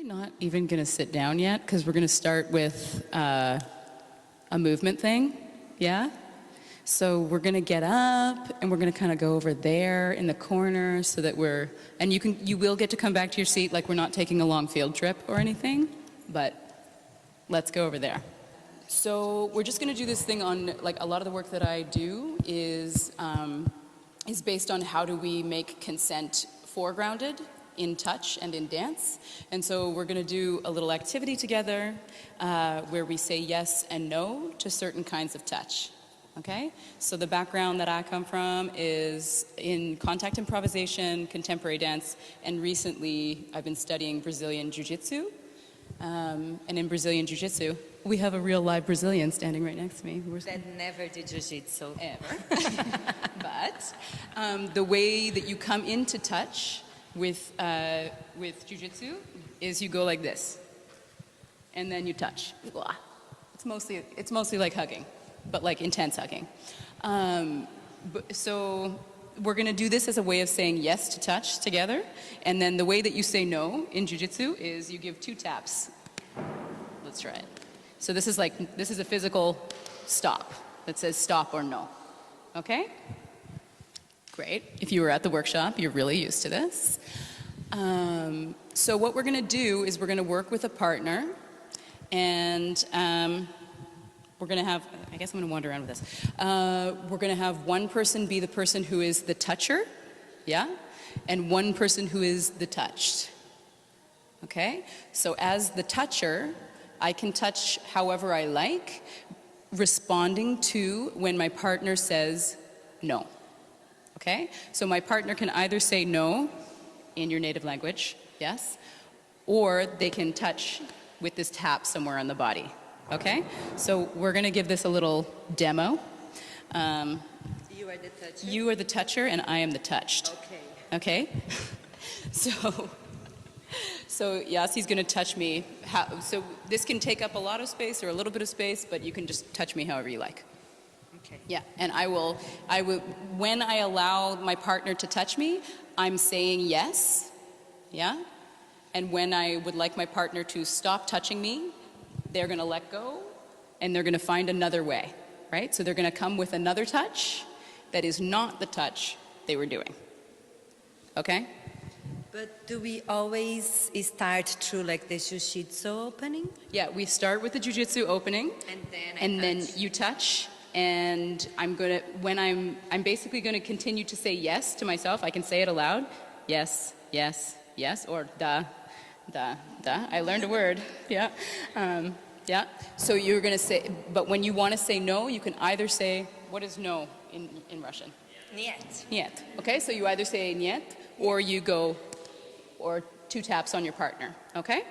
actually not even going to sit down yet because we're going to start with a movement thing, yeah? So we're going to get up and we're going to kind of go over there in the corner so that and you will get to come back to your seat, like we're not taking a long field trip or anything, but let's go over there. So we're just going to do this thing on, like, a lot of the work that I do is based on how do we make consent foregrounded in touch and in dance. And so we're going to do a little activity together where we say yes and no to certain kinds of touch. Okay? So the background that I come from is in contact improvisation, contemporary dance, and recently I've been studying Brazilian Jiu Jitsu. And in Brazilian Jiu Jitsu, we have a real live Brazilian standing right next to me. That never did Jiu Jitsu. Ever. But the way that you come into touch with Jiu Jitsu is you go like this. And then you touch. It's mostly like hugging, but like intense hugging. So we're going to do this as a way of saying yes to touch together. And then the way that you say no in Jiu Jitsu is you give 2 taps. Let's try it. So this is a physical stop that says stop or no. Okay? Great. If you were at the workshop, you're really used to this. So what we're going to do is we're going to work with a partner, and we're going to have, I guess I'm going to wander around with this. We're going to have one person be the person who is the toucher, yeah? And one person who is the touched. Okay? So as the toucher, I can touch however I like, responding to when my partner says no. Okay? So my partner can either say no in your native language, yes, or they can touch with this tap somewhere on the body. Okay? So we're going to give this a little demo. You are the toucher? You are the toucher and I am the touched. Okay. Okay? So Iaci's going to touch me. So this can take up a lot of space or a little bit of space, but you can just touch me however you like. Okay. Yeah, and I will, when I allow my partner to touch me, I'm saying yes, yeah? And when I would like my partner to stop touching me, they're going to let go, and they're going to find another way, right? So they're going to come with another touch that is not the touch they were doing. Okay? But do we always start through like the jiu-jitsu opening? Yeah, we start with the jiu-jitsu opening, and then you touch, and I'm basically going to continue to say yes to myself. I can say it aloud. Yes, yes, yes, or da, da, da. I learned a word. Yeah. Yeah. So you're going to say, but when you want to say no, you can either say, what is no in Russian? Niet. Niet. Okay, so you either say niet, or you go, or 2 taps on your partner. Okay?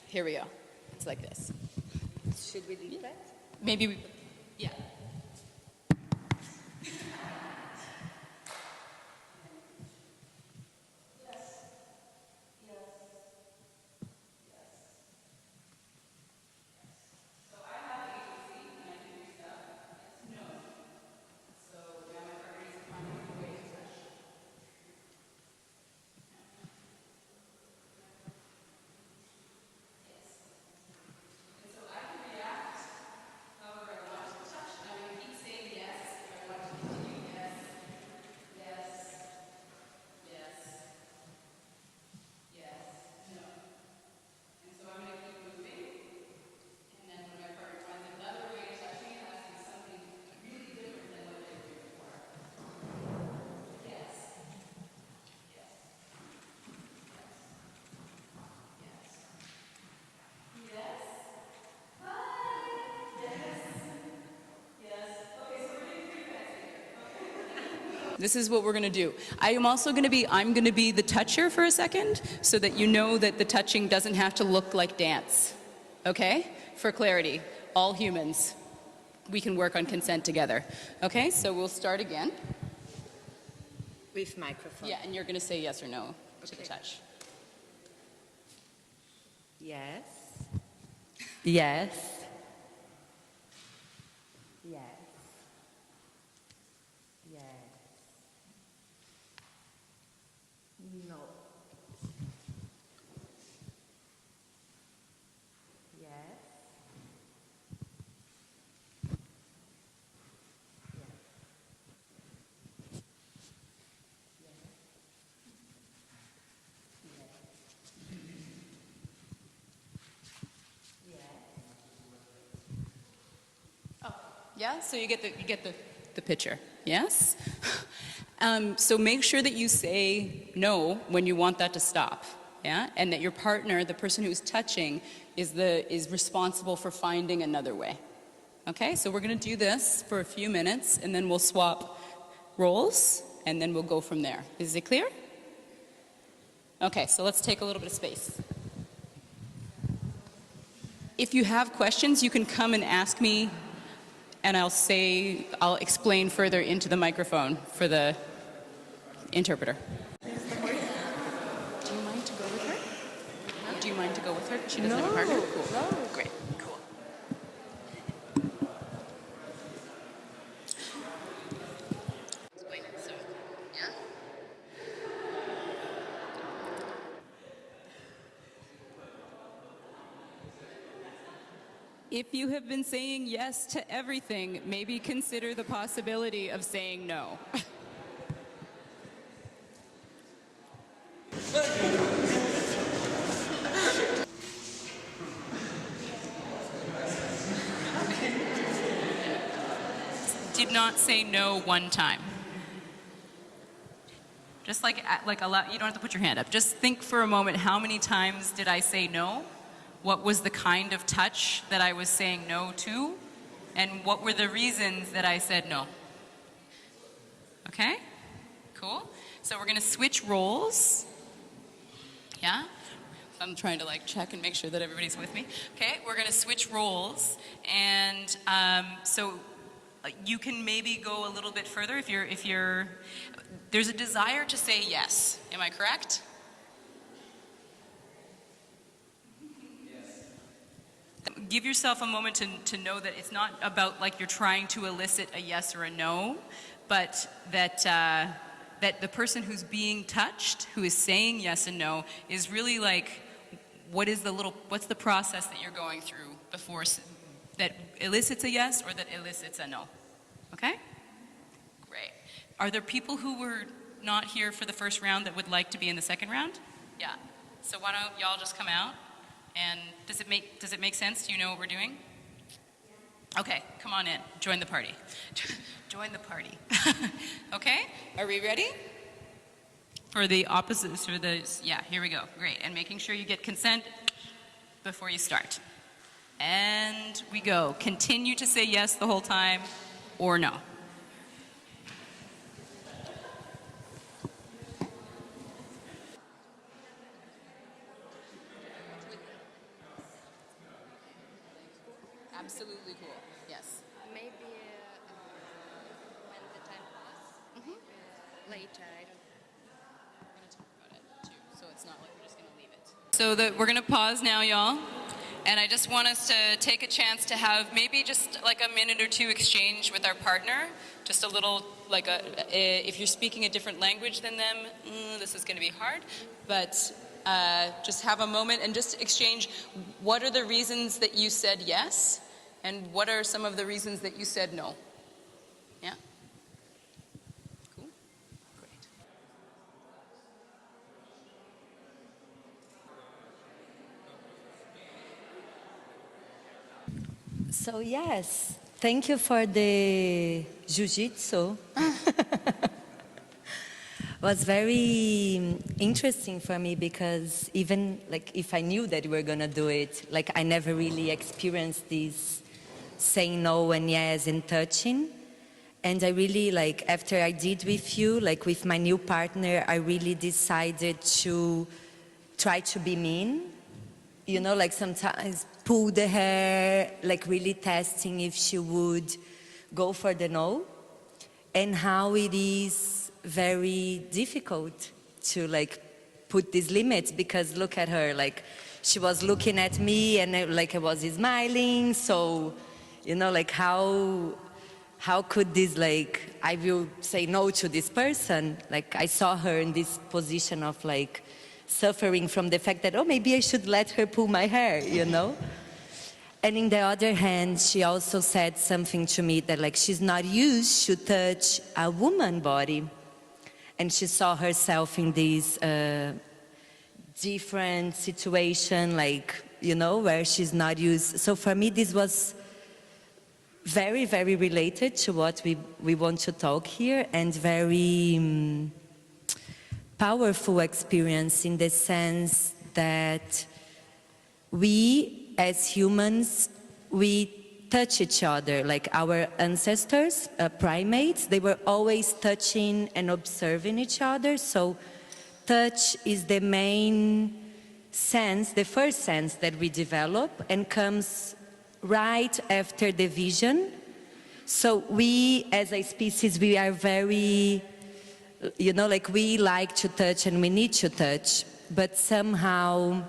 Here we go. It's like this. Should we do that? Maybe yeah. This is what we're going to do. I'm going to be the toucher for a second so that you know that the touching doesn't have to look like dance. Okay? For clarity, all humans, we can work on consent together. Okay? So we'll start again. With microphone. Yeah, and you're going to say yes or no to the touch. Yes. Yes. Yes. Yes. No. Yeah, so you get the picture, yes? So make sure that you say no when you want that to stop, yeah? And that your partner, the person who's touching, is responsible for finding another way. Okay, so we're gonna do this for a few minutes and then we'll swap roles and then we'll go from there. Is it clear? Okay, so let's take a little bit of space. If you have questions, you can come and ask me and I'll explain further into the microphone for the interpreter. Do you mind to go with her? Do you mind to go with her? She doesn't have a partner? Cool. No. Great. Cool. Explain it. So, yeah? If you have been saying yes to everything, maybe consider the possibility of saying no. Did not say no one time. Just like allow, you don't have to put your hand up. Just think for a moment, how many times did I say no? What was the kind of touch that I was saying no to? And what were the reasons that I said no? Okay? Cool. So we're gonna switch roles. Yeah? I'm trying to check and make sure that everybody's with me. Okay, we're gonna switch roles. And so you can maybe go a little bit further if you're, there's a desire to say yes. Am I correct? Give yourself a moment to know that it's not about you're trying to elicit a yes or a no, but that that the person who's being touched, who is saying yes and no, is really what's the process that you're going through before that elicits a yes or that elicits a no. Okay? Great. Are there people who were not here for the first round that would like to be in the second round? Yeah. So why don't y'all just come out? And does it make sense? Do you know what we're doing? Okay, come on in. Join the party. Join the party. Okay, are we ready? For the opposites, yeah, here we go. Great, and making sure you get consent before you start. And we go. Continue to say yes the whole time or no. Absolutely cool. Yes. Maybe when the time passes, later. I don't. We're going to talk about it too, so it's not like we're just going to leave it. So we're going to pause now, y'all. And I just want us to take a chance to have maybe just a minute or two exchange with our partner. Just a little, if you're speaking a different language than them, this is going to be hard. But just have a moment and just exchange what are the reasons that you said yes and what are some of the reasons that you said no. Yeah? Cool? Great. So yes, thank you for the jiu-jitsu. Was very interesting for me because even if I knew that we were gonna do it, I never really experienced this saying no and yes and touching. And I really after I did with you, with my new partner, I really decided to try to be mean. You know, sometimes pull the hair, really testing if she would go for the no. And how it is very difficult to put these limits because look at her, she was looking at me and I was smiling. So, you know, how could this I will say no to this person? I saw her in this position of suffering from the fact that, oh, maybe I should let her pull my hair, you know? And in the other hand, she also said something to me that she's not used to touch a woman's body. And she saw herself in this different situation, you know, where she's not used. So for me, this was very, very related to what we want to talk here, and very powerful experience in the sense that we, as humans, we touch each other. Like our ancestors, primates, they were always touching and observing each other. So touch is the main sense, the first sense that we develop, and comes right after the vision. So we, as a species, we are very, you know, like we like to touch and we need to touch, but somehow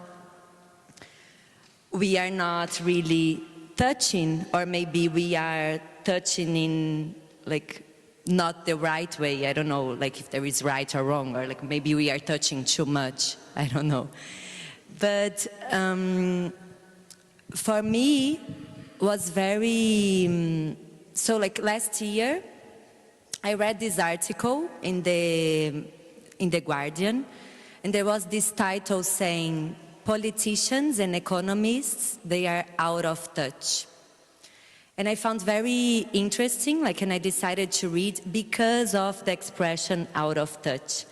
we are not really touching, or maybe we are touching in like not the right way. I don't know, like if there is right or wrong, or like maybe we are touching too much. I don't know. But for me, was very, so like last year, I read this article in the Guardian, and there was this title saying, politicians and economists, they are out of touch. And I found very interesting, like, and I decided to read because of the expression out of touch.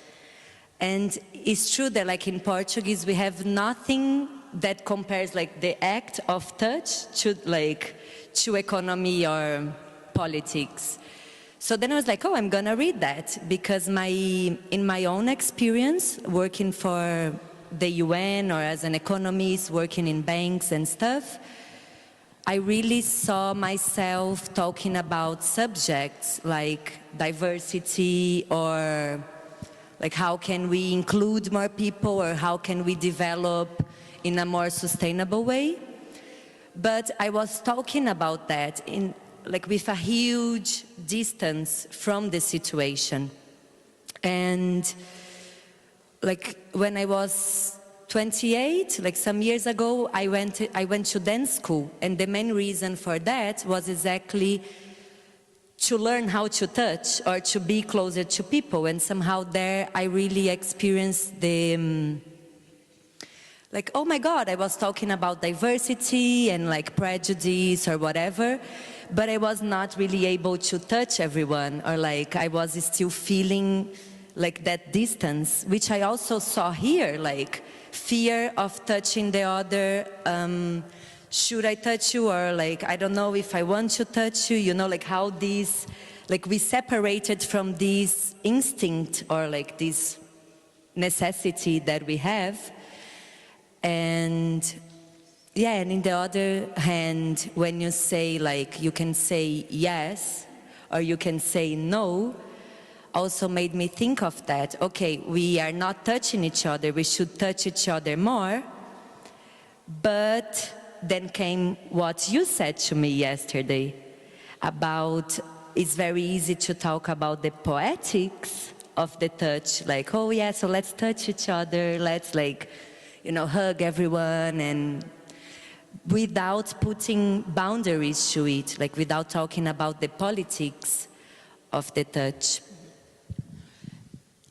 And it's true that like in Portuguese, we have nothing that compares like the act of touch to economy or politics. So then I was like, oh, I'm gonna read that, because in my own experience, working for the UN or as an economist, working in banks and stuff, I really saw myself talking about subjects like diversity, or like how can we include more people, or how can we develop in a more sustainable way. But I was talking about that in like with a huge distance from the situation. And like when I was 28, like some years ago, I went to dance school, and the main reason for that was exactly to learn how to touch or to be closer to people. And somehow there I really experienced the like, oh my God, I was talking about diversity and like prejudice or whatever, but I was not really able to touch everyone, or like I was still feeling like that distance, which I also saw here, like fear of touching the other. Should I touch you, or like I don't know if I want to touch you, you know, like how these, like we separated from this instinct or like this necessity that we have. And yeah, and in the other hand, when you say like, you can say yes or you can say no, also made me think of that. Okay, we are not touching each other, we should touch each other more. But then came what you said to me yesterday about, it's very easy to talk about the poetics of the touch, like, oh yeah, so let's touch each other, let's like, you know, hug everyone, and without putting boundaries to it, like without talking about the politics of the touch.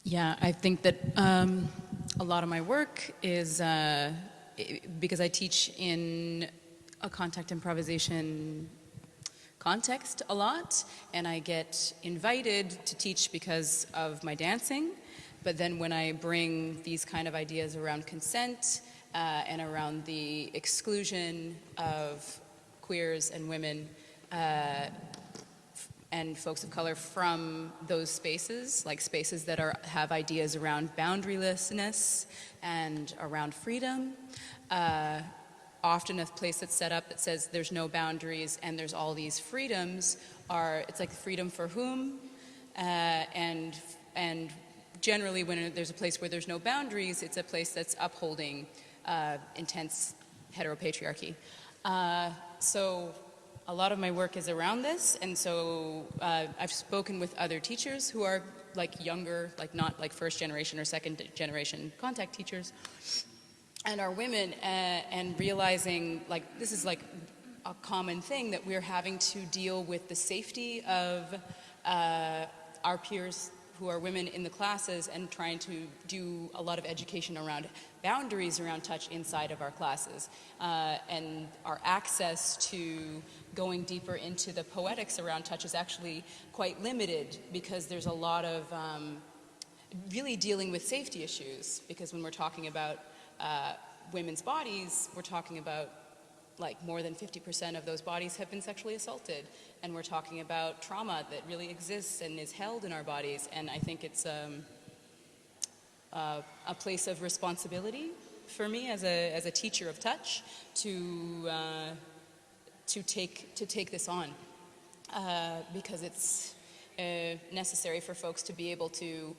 Yeah, I think that a lot of my work is, because I teach in a contact improvisation context a lot, and I get invited to teach because of my dancing. But then when I bring these kind of ideas around consent and around the exclusion of queers and women and folks of color from those spaces, like spaces that have ideas around boundarylessness and around freedom, often a place that's set up that says there's no boundaries and there's all these freedoms, it's like freedom for whom, and generally, when there's a place where there's no boundaries, it's a place that's upholding intense heteropatriarchy. So a lot of my work is around this, and so I've spoken with other teachers who are like younger, like not like first generation or second generation contact teachers, and are women, and realizing like this is like a common thing, that we're having to deal with the safety of our peers who are women in the classes and trying to do a lot of education around boundaries around touch inside of our classes. And our access to going deeper into the poetics around touch is actually quite limited because there's a lot of really dealing with safety issues, because when we're talking about women's bodies, we're talking about like more than 50% of those bodies have been sexually assaulted, and we're talking about trauma that really exists and is held in our bodies. And I think it's a place of responsibility for me as a teacher of touch to take this on, because it's necessary for folks to be able to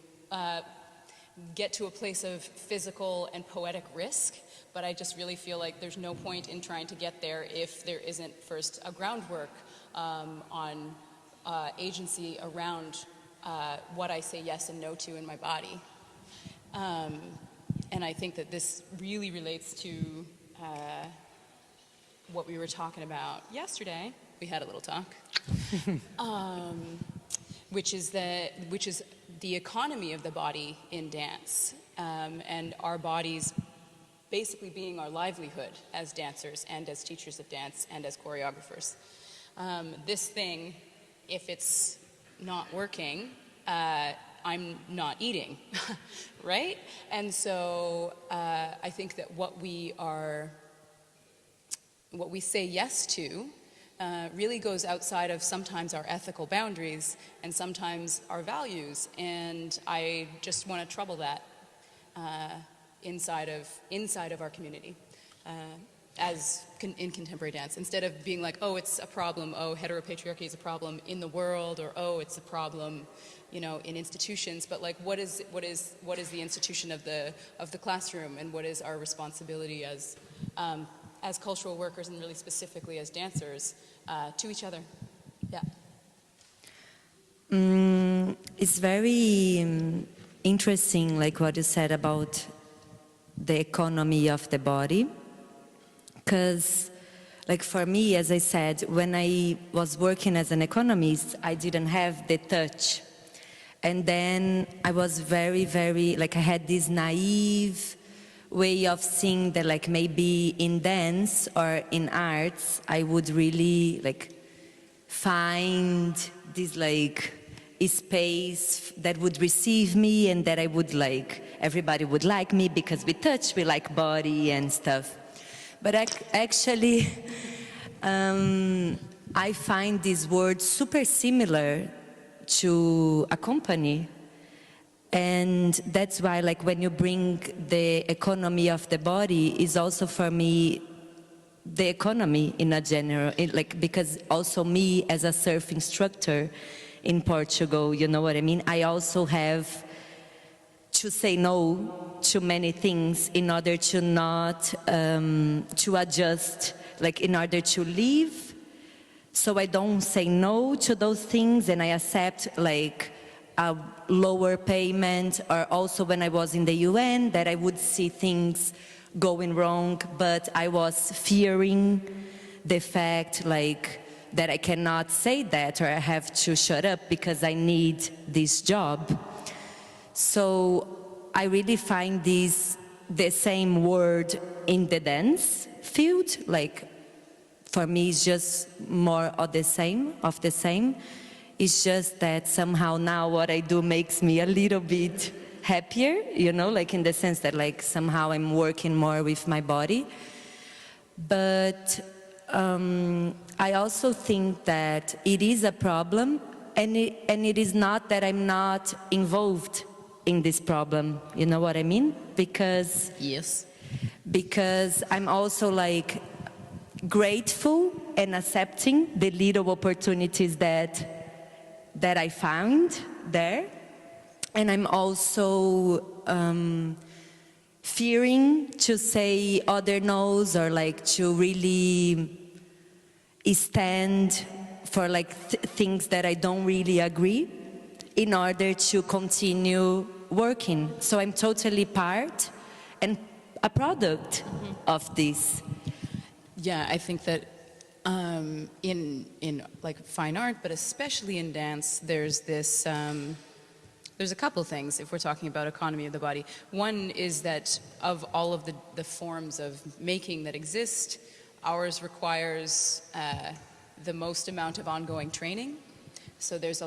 get to a place of physical and poetic risk. But I just really feel like there's no point in trying to get there if there isn't first a groundwork on agency around what I say yes and no to in my body. And I think that this really relates to what we were talking about yesterday. We had a little talk, which is the economy of the body in dance, and our bodies basically being our livelihood as dancers and as teachers of dance and as choreographers. This thing, if it's not working, I'm not eating, right? And so I think that what we say yes to really goes outside of sometimes our ethical boundaries and sometimes our values, and I just want to trouble that inside of our community in contemporary dance, instead of being like, oh, it's a problem, oh, heteropatriarchy is a problem in the world, or oh, it's a problem, you know, in institutions. But like, what is the institution of the classroom, and what is our responsibility as cultural workers, and really specifically as dancers, to each other? Yeah. It's very interesting, like what you said about the economy of the body, because like for me, as I said, when I was working as an economist, I didn't have the touch, and then I was very, like I had this naive way of seeing that like maybe in dance or in arts I would really like find this like a space that would receive me, and that I would like, everybody would like me because we touch, we like body and stuff. But actually, I find this word super similar to a company. And that's why, like, when you bring the economy of the body, is also for me the economy in a general, like, because also me as a surf instructor in Portugal, you know what I mean? I also have to say no to many things in order to not, to adjust, like in order to leave. So I don't say no to those things, and I accept like a lower payment, or also when I was in the UN that I would see things going wrong, but I was fearing the fact like that I cannot say that, or I have to shut up because I need this job. So I really find this the same word in the dance field, like for me it's just more of the same, It's just that somehow now what I do makes me a little bit happier, you know, like in the sense that like somehow I'm working more with my body. But I also think that it is a problem, and it is not that I'm not involved in this problem, you know what I mean? Because yes, because I'm also like grateful and accepting the little opportunities that I found there, and I'm also fearing to say other no's, or like to really stand for like things that I don't really agree in order to continue working. So I'm totally part and a product of this. Yeah, I think that in like fine art, but especially in dance, there's this There's a couple things if we're talking about economy of the body. One is that of all of the forms of making that exist, ours requires the most amount of ongoing training. So there's a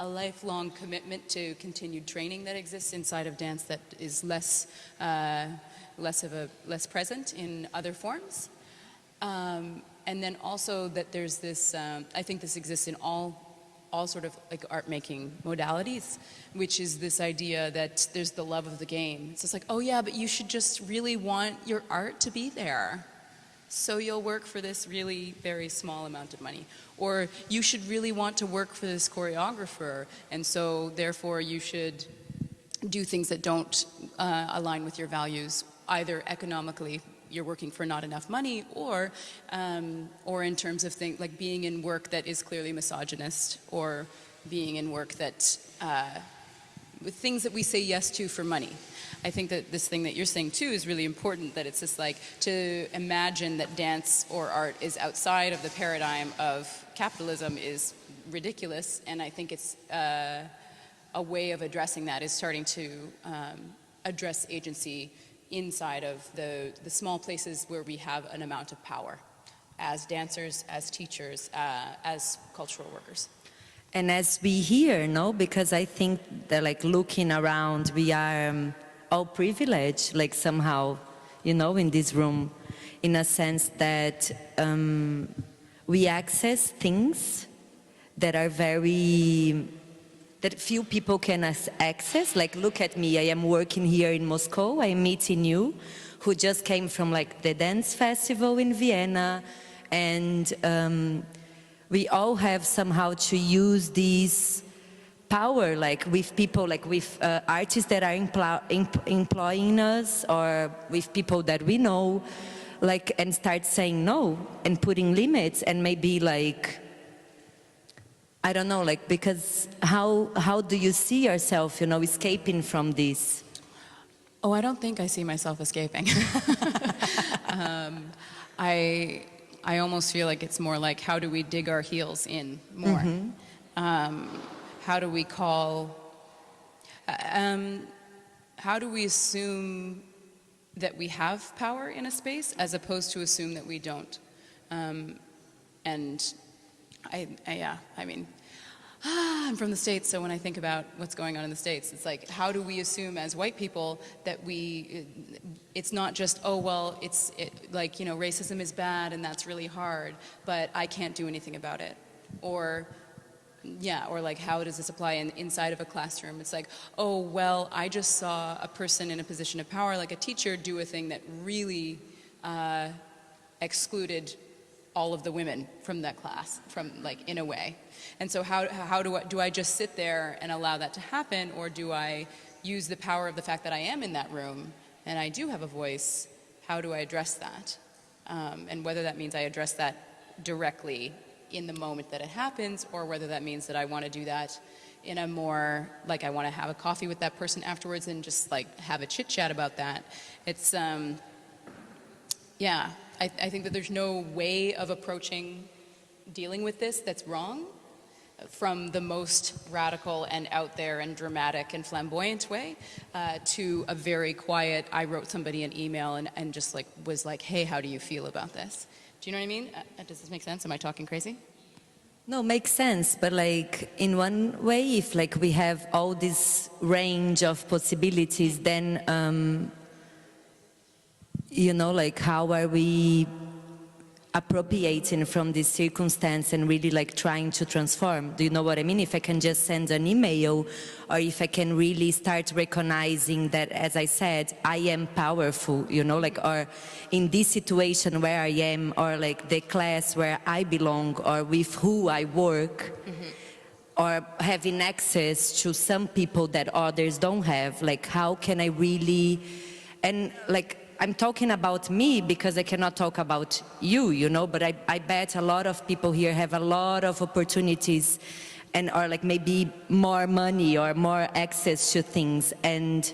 lifelong commitment to continued training that exists inside of dance that is less present in other forms. And then also that there's this, I think this exists in all sort of like art making modalities, which is this idea that there's the love of the game. It's just like, oh yeah, but you should just really want your art to be there. So you'll work for this really very small amount of money. Or you should really want to work for this choreographer, and so therefore you should do things that don't align with your values, either economically, you're working for not enough money, or in terms of things like being in work that is clearly misogynist, or being in work that, with things that we say yes to for money. I think that this thing that you're saying too is really important, that it's just like to imagine that dance or art is outside of the paradigm of capitalism is ridiculous, and I think it's a way of addressing that is starting to address agency inside of the small places where we have an amount of power as dancers, as teachers, as cultural workers. And as we hear, no, because I think that like looking around, we are all privileged, like somehow, you know, in this room, in a sense that we access things that are that few people can access. Like, look at me, I am working here in Moscow, I am meeting you, who just came from like the dance festival in Vienna, and we all have somehow to use this power, like with people, like with artists that are employing us, or with people that we know, like, and start saying no and putting limits, and maybe like, I don't know, like, because how do you see yourself, you know, escaping from this? Oh, I don't think I see myself escaping. I almost feel like it's more like, how do we dig our heels in more? How do we how do we assume that we have power in a space as opposed to assume that we don't? And I mean, I'm from the States, so when I think about what's going on in the States, it's like, how do we assume as white people that it's not just, oh, well, like, you know, racism is bad and that's really hard, but I can't do anything about it. Or, yeah, or like, how does this apply inside of a classroom? It's like, oh, well, I just saw a person in a position of power, like a teacher, do a thing that really excluded all of the women from that class, from like, in a way. And so how do I just sit there and allow that to happen, or do I use the power of the fact that I am in that room and I do have a voice? How do I address that? And whether that means I address that directly in the moment that it happens, or whether that means that I want to do that in a more, like, I want to have a coffee with that person afterwards and just like have a chit chat about that. It's, yeah, I think that there's no way of approaching dealing with this that's wrong, from the most radical and out there and dramatic and flamboyant way to a very quiet, I wrote somebody an email and just like was like, hey, how do you feel about this? Do you know what I mean? Does this make sense? Am I talking crazy? No, makes sense, but like in one way, if like we have all this range of possibilities, then you know, like, how are we appropriating from this circumstance and really like trying to transform? Do you know what I mean? If I can just send an email, or if I can really start recognizing that, as I said, I am powerful, you know, like, or in this situation where I am, or like the class where I belong, or with who I work, or having access to some people that others don't have, like, how can I really, and like, I'm talking about me because I cannot talk about you, you know, but I bet a lot of people here have a lot of opportunities, and or like maybe more money or more access to things, and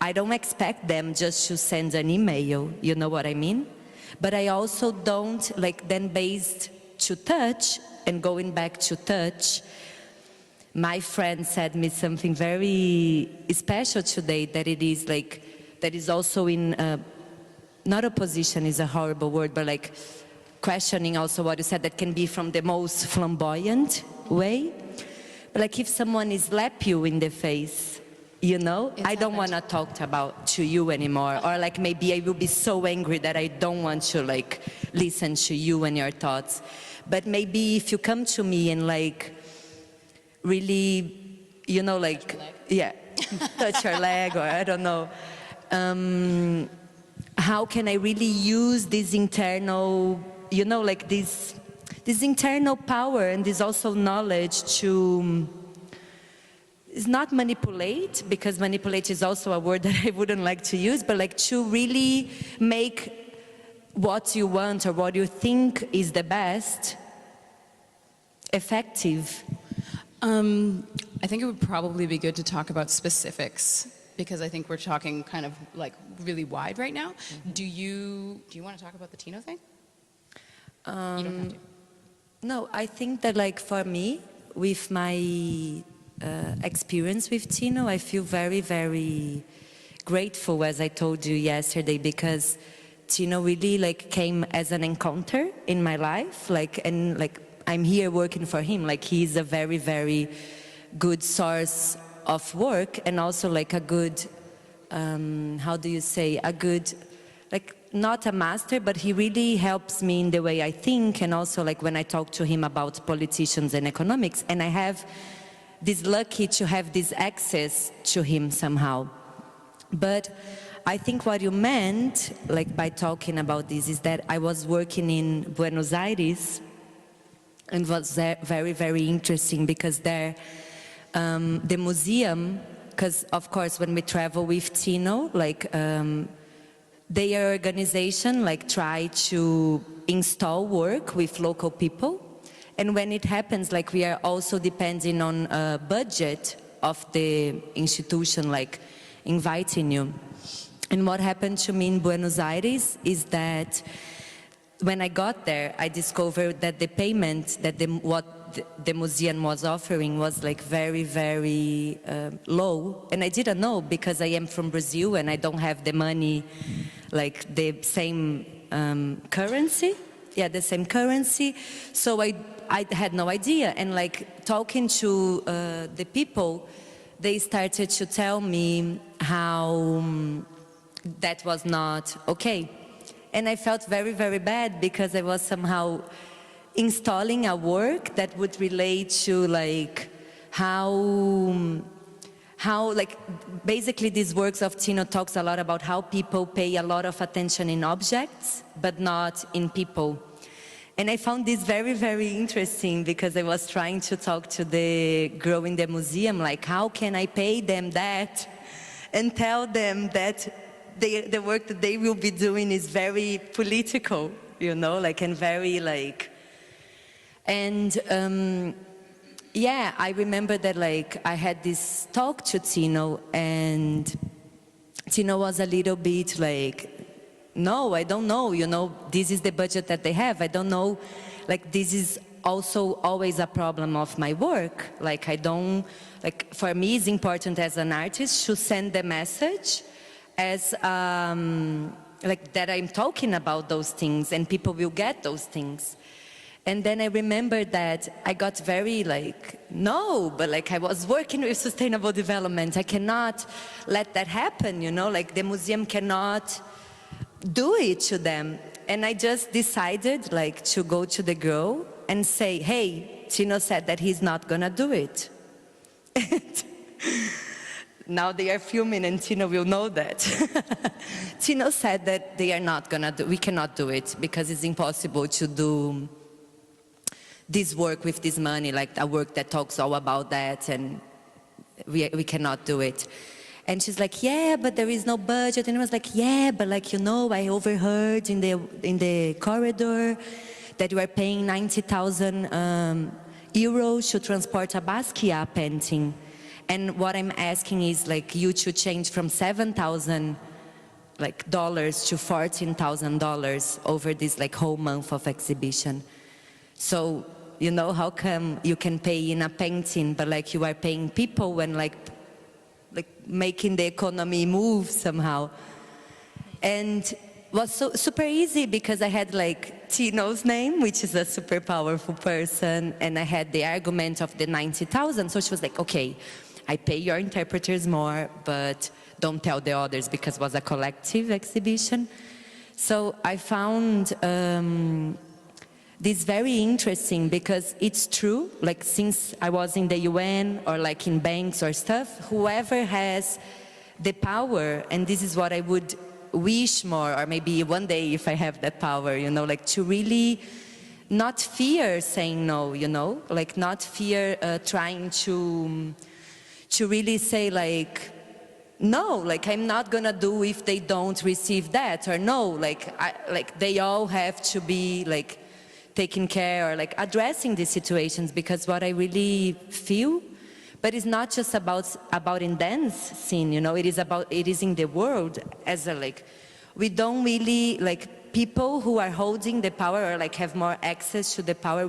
I don't expect them just to send an email, you know what I mean? But I also don't, like, then based to touch, and going back to touch, my friend said me something very special today, that it is like, that is also in, not opposition is a horrible word, but like questioning also what you said, that can be from the most flamboyant way. But like if someone slap you in the face, you know, I don't want to talk to you anymore. Or like maybe I will be so angry that I don't want to like listen to you and your thoughts. But maybe if you come to me and like really, you know, like, yeah, touch your leg, or I don't know. How can I really use this internal, you know, like this internal power and this also knowledge to, it's not manipulate, because manipulate is also a word that I wouldn't like to use, but like to really make what you want or what you think is the best effective. I think it would probably be good to talk about specifics, because I think we're talking kind of like really wide right now. Mm-hmm. Do you want to talk about the Tino thing? You don't have to. No, I think that like for me, with my experience with Tino, I feel very, very grateful, as I told you yesterday, because Tino really like came as an encounter in my life, like, and like I'm here working for him. Like he's a very, very good source of work, and also like a good, how do you say, a good, like not a master, but he really helps me in the way I think, and also like when I talk to him about politicians and economics, and I have this lucky to have this access to him somehow. But I think what you meant, like by talking about this, is that I was working in Buenos Aires, and it was very, very interesting, because there, the museum, because of course when we travel with Tino, like their organization like try to install work with local people, and when it happens, like we are also depending on a budget of the institution, like inviting you. And what happened to me in Buenos Aires is that when I got there, I discovered that the payment that what the museum was offering was like very, very low. And I didn't know, because I am from Brazil and I don't have the money, like the same currency. Yeah, the same currency. So I had no idea. And like talking to the people, they started to tell me how that was not okay. And I felt very, very bad, because I was somehow installing a work that would relate to like how like basically these works of Tino talks a lot about how people pay a lot of attention in objects, but not in people. And I found this very, very interesting, because I was trying to talk to the girl in the museum, like how can I pay them that and tell them that the work that they will be doing is very political, you know, like, and very like, and yeah, I remember that like I had this talk to Tino, and Tino was a little bit like, no, I don't know, you know, this is the budget that they have, I don't know, like this is also always a problem of my work, like I don't, like for me it's important as an artist to send the message as like that I'm talking about those things, and people will get those things. And then I remember that I got very like, no, but like I was working with sustainable development, I cannot let that happen, you know, like the museum cannot do it to them. And I just decided like to go to the girl and say, hey, Tino said that he's not gonna do it. Now they are filming and Tino will know that. Tino said that they are not gonna do, we cannot do it, because it's impossible to do this work with this money, like a work that talks all about that, and we cannot do it. And she's like, yeah, but there is no budget. And I was like, yeah, but like, you know, I overheard in the corridor that you are paying 90,000 euros to transport a Basquiat painting. And what I'm asking is like you to change from $7,000 like dollars to $14,000 over this like whole month of exhibition. So You know, how come you can pay in a painting, but like you are paying people when like making the economy move somehow. And was so super easy because I had like Tino's name, which is a super powerful person, and I had the argument of the 90,000. So she was like, okay, I pay your interpreters more, but don't tell the others because it was a collective exhibition. So I found this very interesting because it's true, like since I was in the UN or like in banks or stuff, whoever has the power, and this is what I would wish more, or maybe one day if I have that power, you know, like to really not fear saying no, you know, like not fear trying to really say like, no, like I'm not gonna do if they don't receive that, or no, like they all have to be like taking care or like addressing these situations, because what I really feel, but it's not just about in dance scene, you know, it is in the world as a like, we don't really, like people who are holding the power or like have more access to the power,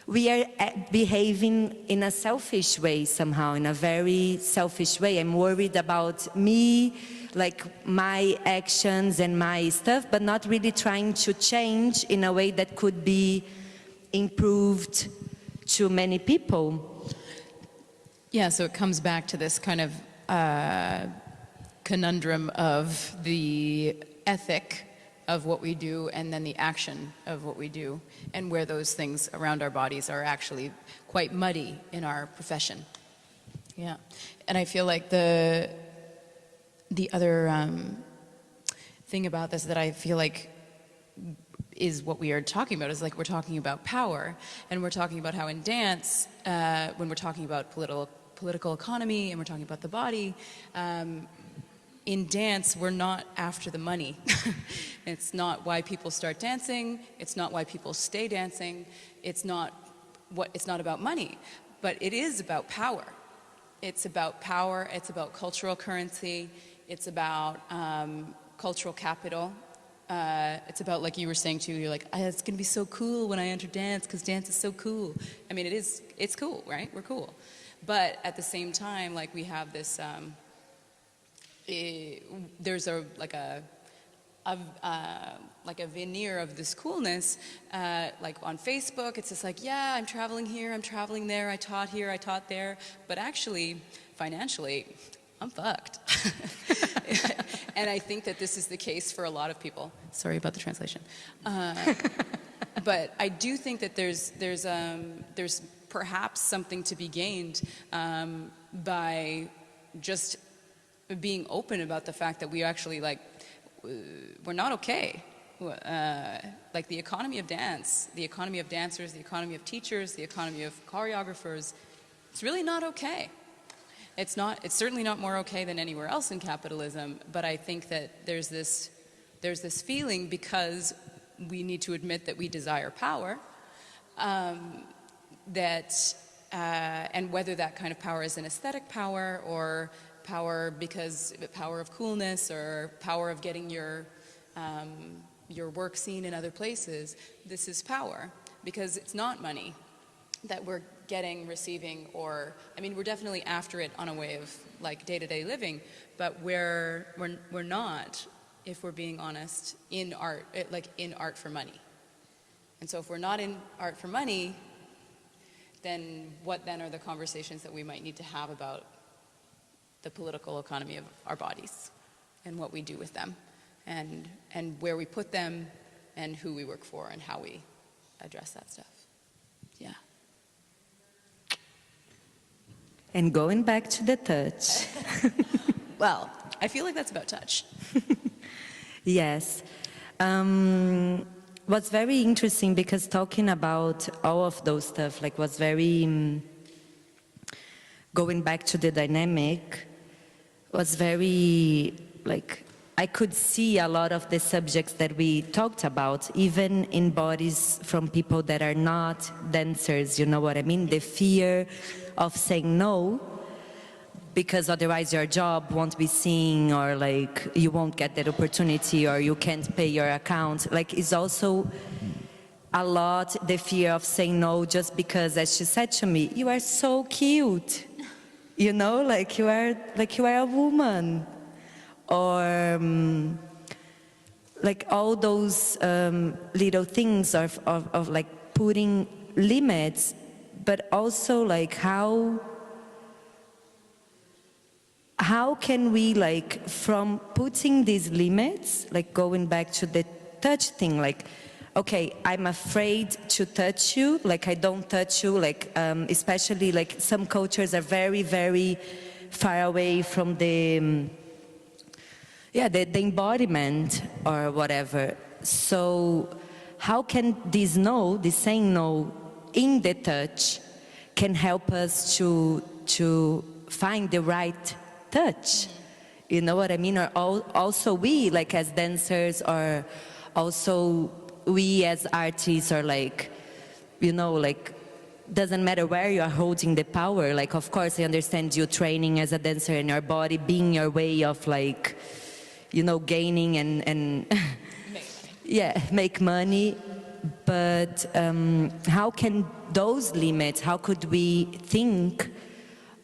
we are behaving in a selfish way somehow, in a very selfish way. I'm worried about me, like my actions and my stuff, but not really trying to change in a way that could be improved to many people. Yeah, so it comes back to this kind of conundrum of the ethic of what we do and then the action of what we do, and where those things around our bodies are actually quite muddy in our profession. Yeah, and I feel like the other thing about this that I feel like is what we are talking about is like we're talking about power, and we're talking about how in dance, when we're talking about political economy and we're talking about the body, in dance, we're not after the money. It's not why people start dancing. It's not why people stay dancing. It's not about money, but it is about power. It's about power. It's about cultural currency. It's about cultural capital. It's about, like you were saying too, you're like, it's going to be so cool when I enter dance because dance is so cool. I mean, it's cool, right? We're cool. But at the same time, like we have this, there's like a veneer of this coolness, like on Facebook, it's just like, yeah, I'm traveling here, I'm traveling there, I taught here, I taught there, but actually, financially, I'm fucked. And I think that this is the case for a lot of people. Sorry about the translation. But I do think that there's perhaps something to be gained by just being open about the fact that we actually we're not okay. Like the economy of dance, the economy of dancers, the economy of teachers, the economy of choreographers, it's really not okay. It's certainly not more okay than anywhere else in capitalism, but I think that there's this feeling, because we need to admit that we desire power, and whether that kind of power is an aesthetic power or power of coolness or power of getting your work seen in other places, this is power, because it's not money that we're getting, receiving, or, I mean, we're definitely after it on a way of like day-to-day living, but we're not, if we're being honest, in art, in art for money. And so if we're not in art for money, then what then are the conversations that we might need to have about the political economy of our bodies and what we do with them and where we put them and who we work for and how we address that stuff. Yeah. And going back to the touch. Well, I feel like that's about touch. Yes. What's very interesting, because talking about all of those stuff, like was very, going back to the dynamic, was very, like, I could see a lot of the subjects that we talked about, even in bodies from people that are not dancers, you know what I mean? The fear of saying no, because otherwise your job won't be seen, or like you won't get that opportunity, or you can't pay your account. Like, it's also a lot the fear of saying no just because, as she said to me, you are so cute, you know, like you are a woman, or like all those little things of like putting limits, but also like how can we, like, from putting these limits, like going back to the touch thing, like, okay, I'm afraid to touch you, like I don't touch you, like especially like some cultures are very, very far away from the embodiment or whatever. So how can this no, this saying no in the touch can help us to find the right touch? You know what I mean? Or also we, like as dancers, or also we as artists, or like, you know, like, doesn't matter where you are holding the power. Like, of course, I understand you training as a dancer and your body being your way of, like, you know, gaining and yeah, make money. But how can those limits, how could we think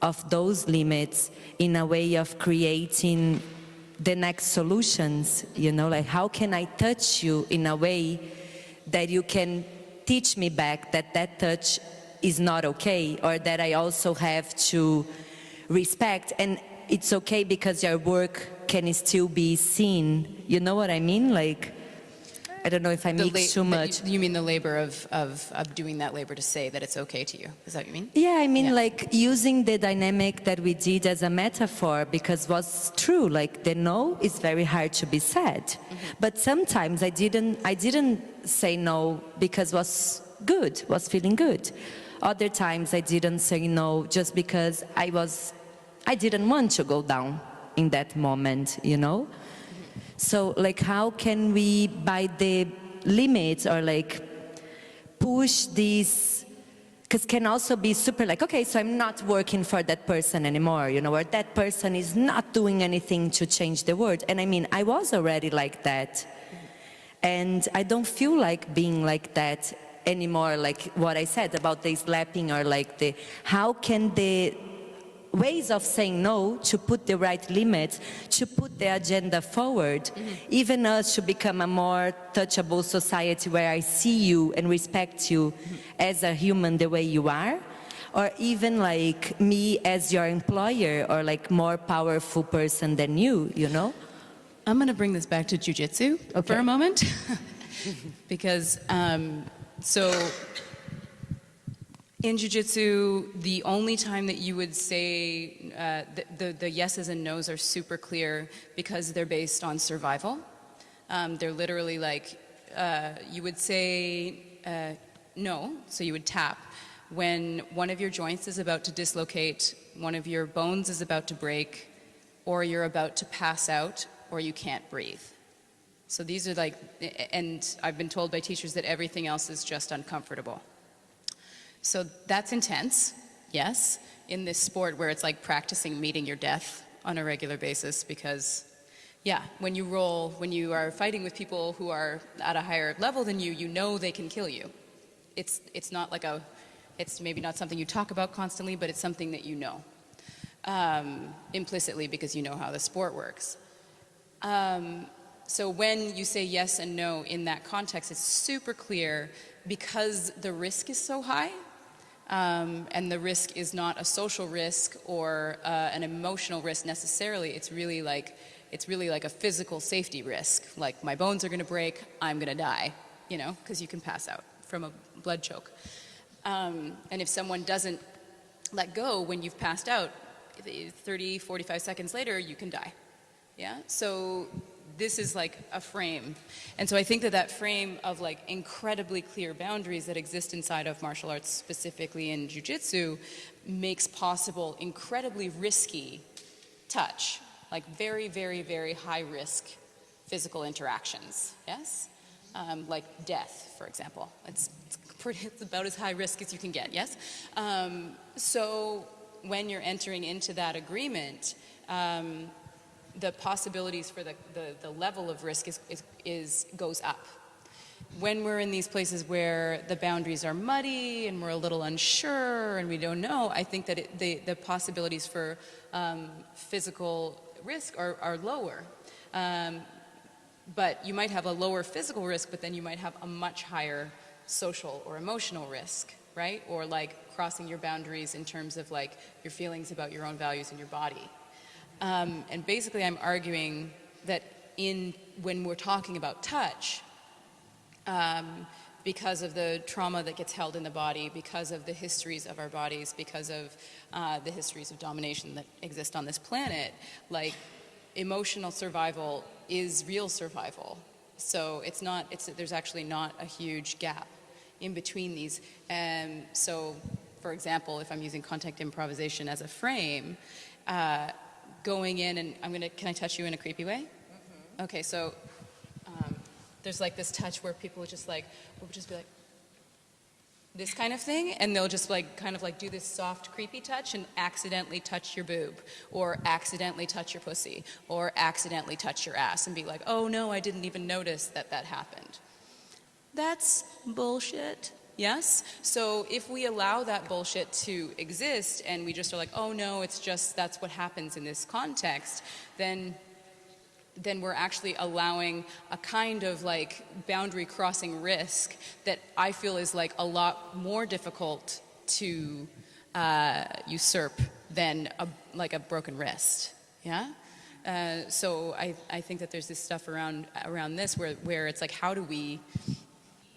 of those limits in a way of creating the next solutions, you know, like how can I touch you in a way that you can teach me back that that touch is not okay, or that I also have to respect, and it's okay because your work can still be seen, you know what I mean? Like, I don't know if I mix too much. You mean the labor of doing that labor to say that it's okay to you? Is that what you mean? Yeah, I mean, like using the dynamic that we did as a metaphor, because what's true, like the no is very hard to be said. But sometimes I didn't say no because was good, was feeling good. Other times I didn't say no just because I didn't want to go down in that moment, you know? So, like, how can we, by the limits, or like push these, because can also be super like, okay, so I'm not working for that person anymore, you know, or that person is not doing anything to change the world. And I mean, I was already like that. And I don't feel like being like that anymore, like what I said about the slapping, or like the, how can the ways of saying no, to put the right limits, to put the agenda forward, even us to become a more touchable society where I see you and respect you as a human the way you are, or even like me as your employer, or like more powerful person than you, you know? I'm going to bring this back to jiu-jitsu for a moment, because so in jiu-jitsu, the only time that you would say the yeses and nos are super clear because they're based on survival. They're literally like, you would say no, so you would tap when one of your joints is about to dislocate, one of your bones is about to break, or you're about to pass out, or you can't breathe. So these are like, and I've been told by teachers that everything else is just uncomfortable. So that's intense, yes, in this sport where it's like practicing meeting your death on a regular basis, because, yeah, when you are fighting with people who are at a higher level than you, you know they can kill you. It's not like it's maybe not something you talk about constantly, but it's something that you know, implicitly, because you know how the sport works. So when you say yes and no in that context, it's super clear because the risk is so high. And the risk is not a social risk or an emotional risk necessarily. It's really like a physical safety risk. Like, my bones are going to break, I'm going to die, you know, because you can pass out from a blood choke. And if someone doesn't let go when you've passed out, 30, 45 seconds later, you can die. Yeah. So this is like a frame. And so I think that frame of like incredibly clear boundaries that exist inside of martial arts, specifically in jiu-jitsu, makes possible incredibly risky touch, like very, very, very high risk physical interactions, yes? Like death, for example. It's about as high risk as you can get, yes? So when you're entering into that agreement, the possibilities for the level of risk goes up. when we're in these places where the boundaries are muddy and we're a little unsure and we don't know, I think that the possibilities for physical risk are lower. But you might have a lower physical risk, but then you might have a much higher social or emotional risk, right? Or like crossing your boundaries in terms of like your feelings about your own values and your body. And basically I'm arguing that when we're talking about touch, because of the trauma that gets held in the body, because of the histories of our bodies, because of the histories of domination that exist on this planet, like emotional survival is real survival. So there's actually not a huge gap in between these. So, for example, if I'm using contact improvisation as a frame, going in and can I touch you in a creepy way? Mm-hmm. Okay, so there's like this touch where people will just be like, this kind of thing, and they'll just like kind of like do this soft creepy touch and accidentally touch your boob, or accidentally touch your pussy, or accidentally touch your ass and be like, oh no, I didn't even notice that happened. That's bullshit. Yes? So if we allow that bullshit to exist and we just are like, oh no, it's just that's what happens in this context, then we're actually allowing a kind of like boundary crossing risk that I feel is like a lot more difficult to usurp than a broken wrist. Yeah? So I think that there's this stuff around this where it's like, how do we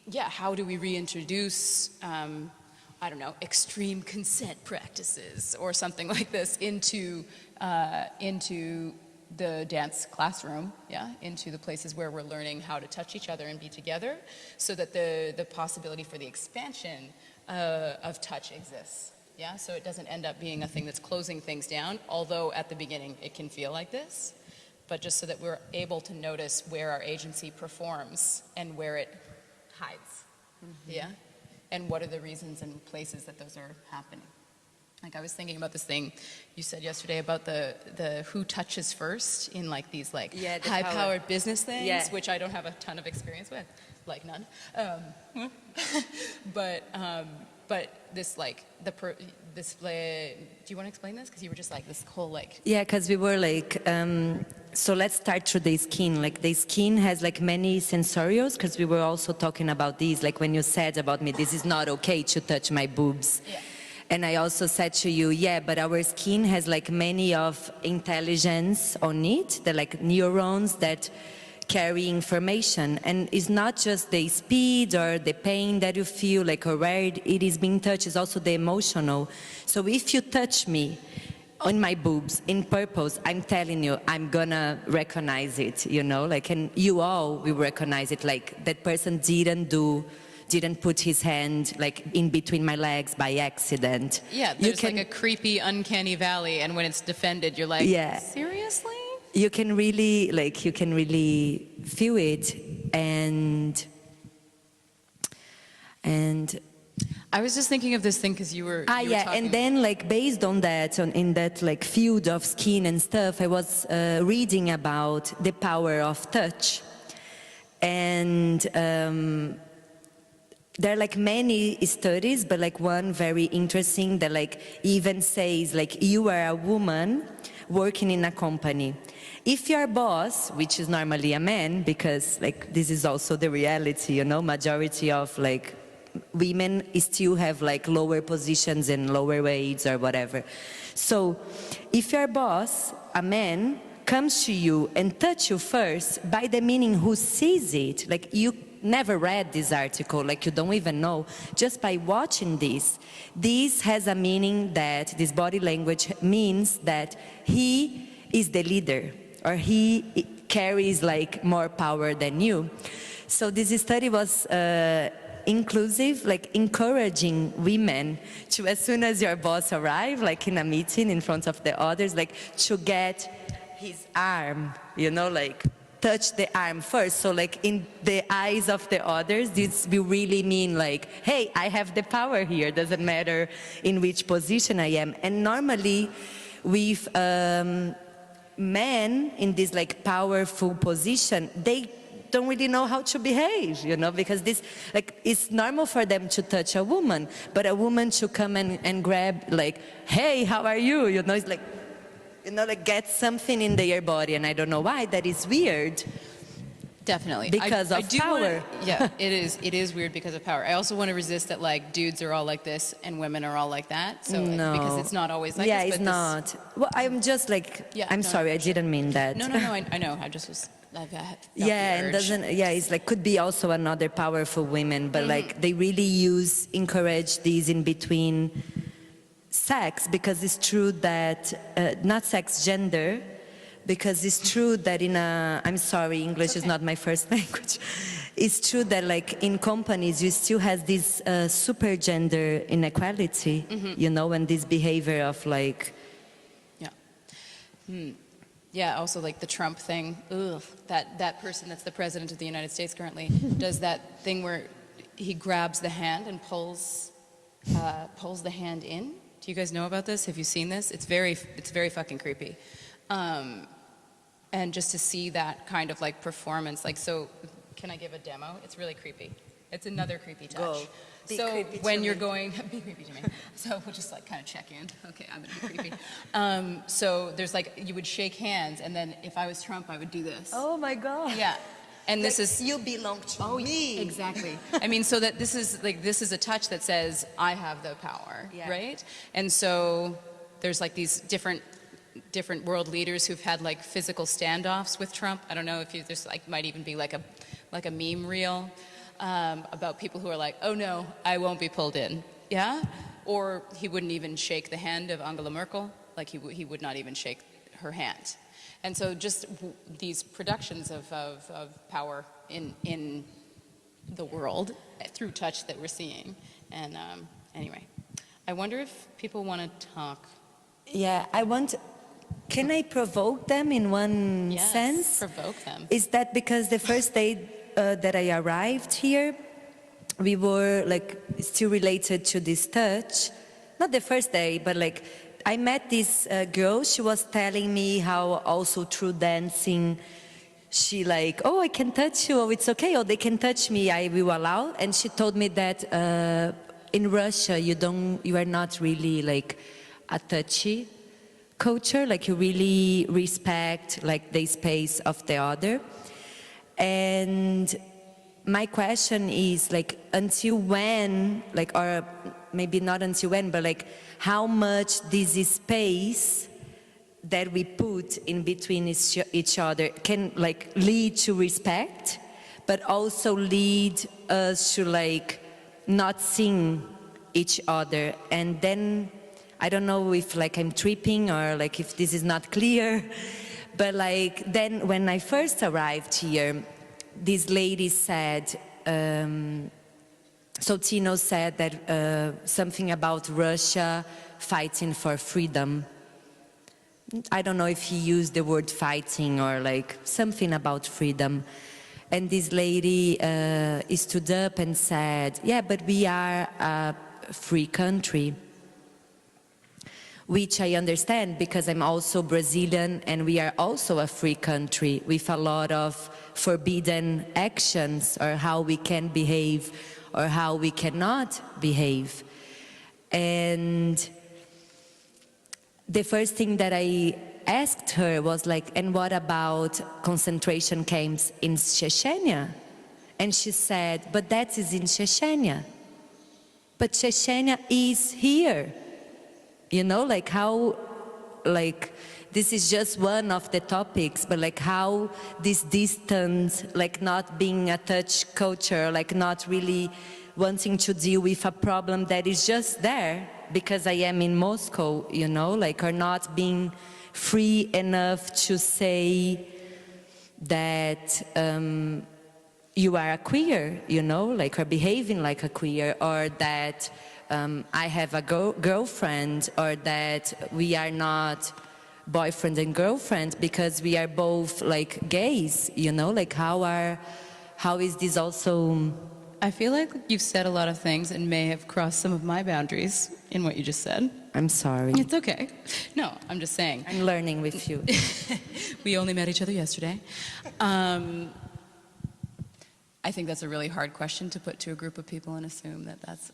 reintroduce, I don't know, extreme consent practices or something like this into the dance classroom, into the places where we're learning how to touch each other and be together, so that the possibility for the expansion of touch exists. Yeah, so it doesn't end up being a thing that's closing things down, although at the beginning it can feel like this, but just so that we're able to notice where our agency performs and where it hides. Mm-hmm. Yeah, and what are the reasons and places that those are happening. Like I was thinking about this thing you said yesterday about the who touches first in like these like high-powered business things, which I don't have a ton of experience with, like none. But this like this do you want to explain this? Because you were just like this whole like because we were like so let's start through the skin. Like the skin has like many sensorials, because we were also talking about these, like when you said about me, this is not okay to touch my boobs. Yeah. And I also said to you, but our skin has like many of intelligence on it, the like neurons that carry information. And it's not just the speed or the pain that you feel, like or where it is being touched, it's also the emotional. So if you touch me on my boobs in purpose, I'm telling you, I'm gonna recognize it, you know, like, and you all will recognize it, like that person didn't put his hand like in between my legs by accident. Yeah, there's like a creepy uncanny valley, and when it's defended, you're like, seriously? You can really feel it, and I was just thinking of this thing because you were talking. And then like based on that, in that like field of skin and stuff, I was reading about the power of touch, and there are like many studies, but like one very interesting that like even says like you are a woman working in a company. If your boss, which is normally a man, because like this is also the reality, you know, majority of like women still have like lower positions and lower wage or whatever. So if your boss, a man, comes to you and touch you first, by the meaning who sees it, like you never read this article, like you don't even know, just by watching this has a meaning that this body language means that he is the leader, or he carries like more power than you. So this study was inclusive, like encouraging women to, as soon as your boss arrives, like in a meeting in front of the others, like to get his arm, you know, like touch the arm first. So like in the eyes of the others, this will really mean like, hey, I have the power here, doesn't matter in which position I am. And normally with men in this like powerful position, they don't really know how to behave, you know, because this, like, it's normal for them to touch a woman, but a woman to come and grab, like, hey, how are you? You know, it's like, you know, like get something in their body, and I don't know why, that is weird. Definitely. Because of power. Yeah, it is weird because of power. I also want to resist that, like, dudes are all like this and women are all like that. So No. because it's not always like yeah, this. it's But not. Well, I'm just like, Yeah, I'm no, sorry, I sure. didn't mean that. No, I know. I just was. I've felt Yeah, the and urge. doesn't, yeah, it's like, could be also another power for women, but like, they really encourage these in between sex, because it's true that, not sex, gender, because it's true that I'm sorry, English is not my first language. It's true that like in companies, you still have this super gender inequality, you know, and this behavior of like... Yeah. Yeah, also like the Trump thing. Ugh, that person that's the president of the United States currently does that thing where he grabs the hand and pulls the hand in. Do you guys know about this? Have you seen this? It's very fucking creepy. And just to see that kind of like performance, like, so, can I give a demo? It's really creepy. It's another creepy touch. Go. Be So creepy to when you're me. going, be creepy to me. So we'll just like kind of check in. Okay, I'm gonna be creepy. So there's like, you would shake hands, and then if I was Trump, I would do this. Oh my God. Yeah. And this Like, is, you belong to me. exactly. I mean, so that this is a touch that says, I have the power, Yeah. right? And so there's like these different world leaders who've had like physical standoffs with Trump. I don't know if there's like, might even be like a meme reel about people who are like, oh no, I won't be pulled in, yeah? Or he wouldn't even shake the hand of Angela Merkel, like he would not even shake her hand. And so just these productions of power in the world through touch that we're seeing. And anyway, I wonder if people want to talk. Yeah, can I provoke them in one Yes, sense? provoke them. Is that because the first day that I arrived here, we were like still related to this touch. Not the first day, but like I met this girl. She was telling me how also through dancing, she like, oh, I can touch you. Oh, it's okay. Oh, they can touch me. I will allow. And she told me that in Russia, you are not really like a touchy culture. Like you really respect like the space of the other. And my question is like, until when, like, or maybe not until when, but like how much this space that we put in between each other can like lead to respect, but also lead us to like not seeing each other. And then, I don't know if like I'm tripping or like if this is not clear, but like then when I first arrived here, this lady said, so Tino said that something about Russia fighting for freedom. I don't know if he used the word fighting or like something about freedom. And this lady stood up and said, yeah, but we are a free country. Which I understand because I'm also Brazilian and we are also a free country with a lot of forbidden actions or how we can behave or how we cannot behave. And the first thing that I asked her was like, and what about concentration camps in Chechnya? And she said, but that is in Chechnya. But Chechnya is here. You know, like how, like, this is just one of the topics, but like how this distance, like not being a touch culture, like not really wanting to deal with a problem that is just there because I am in Moscow, you know, like, or not being free enough to say that you are a queer, you know, like, or behaving like a queer, or that I have a girlfriend, or that we are not boyfriend and girlfriend because we are both like gays, you know, like how is this also... I feel like you've said a lot of things and may have crossed some of my boundaries in what you just said. I'm sorry. It's okay. No, I'm just saying. I'm learning with you. We only met each other yesterday. I think that's a really hard question to put to a group of people and assume that that's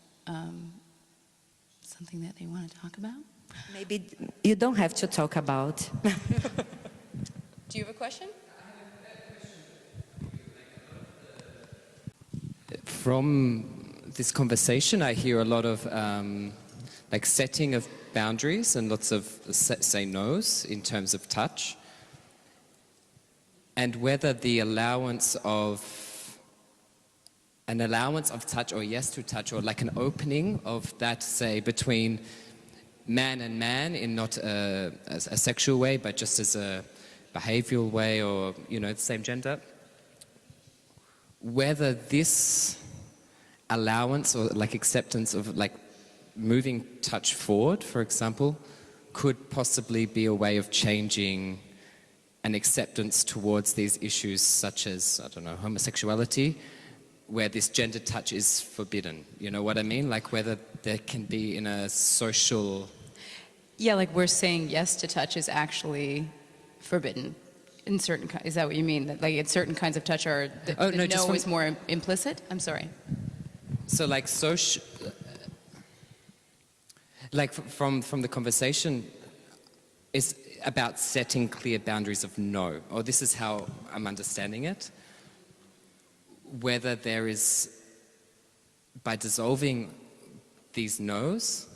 something that they want to talk about. Maybe you don't have to talk about. Do you have a question? From this conversation, I hear a lot of like setting of boundaries and lots of say no's in terms of touch, and whether the allowance of touch or yes to touch, or like an opening of that, say, between man and man in not a sexual way, but just as a behavioral way, or, you know, the same gender, whether this allowance or like acceptance of like moving touch forward, for example, could possibly be a way of changing an acceptance towards these issues such as, I don't know, homosexuality, where this gender touch is forbidden. You know what I mean? Like whether there can be in a social... Yeah, like we're saying yes to touch is actually forbidden in certain... Is that what you mean? That like in certain kinds of touch are... The no is more implicit? I'm sorry. So like social... Like from the conversation, it's about setting clear boundaries of no, or this is how I'm understanding it. Whether there is, by dissolving these no's,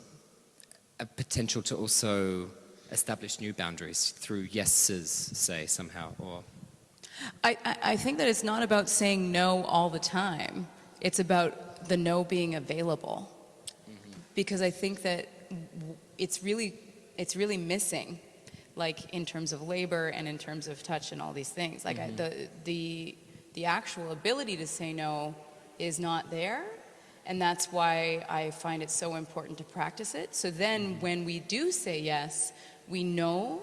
a potential to also establish new boundaries through yeses, say, somehow, or... I think that it's not about saying no all the time. It's about the no being available. Mm-hmm. Because I think that it's really missing, like in terms of labor and in terms of touch and all these things. Like mm-hmm. The actual ability to say no is not there, and that's why I find it so important to practice it. So then when we do say yes, we know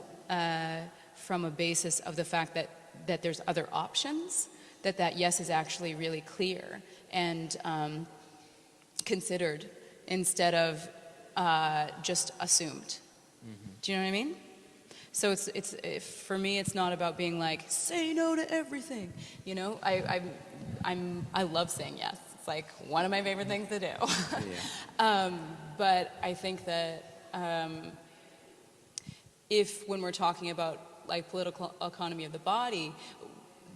from a basis of the fact that there's other options, that yes is actually really clear and considered instead of just assumed. Mm-hmm. Do you know what I mean? So for me, it's not about being like, say no to everything. You know, I love saying yes. It's like one of my favorite things to do. Yeah. But I think that when we're talking about like political economy of the body,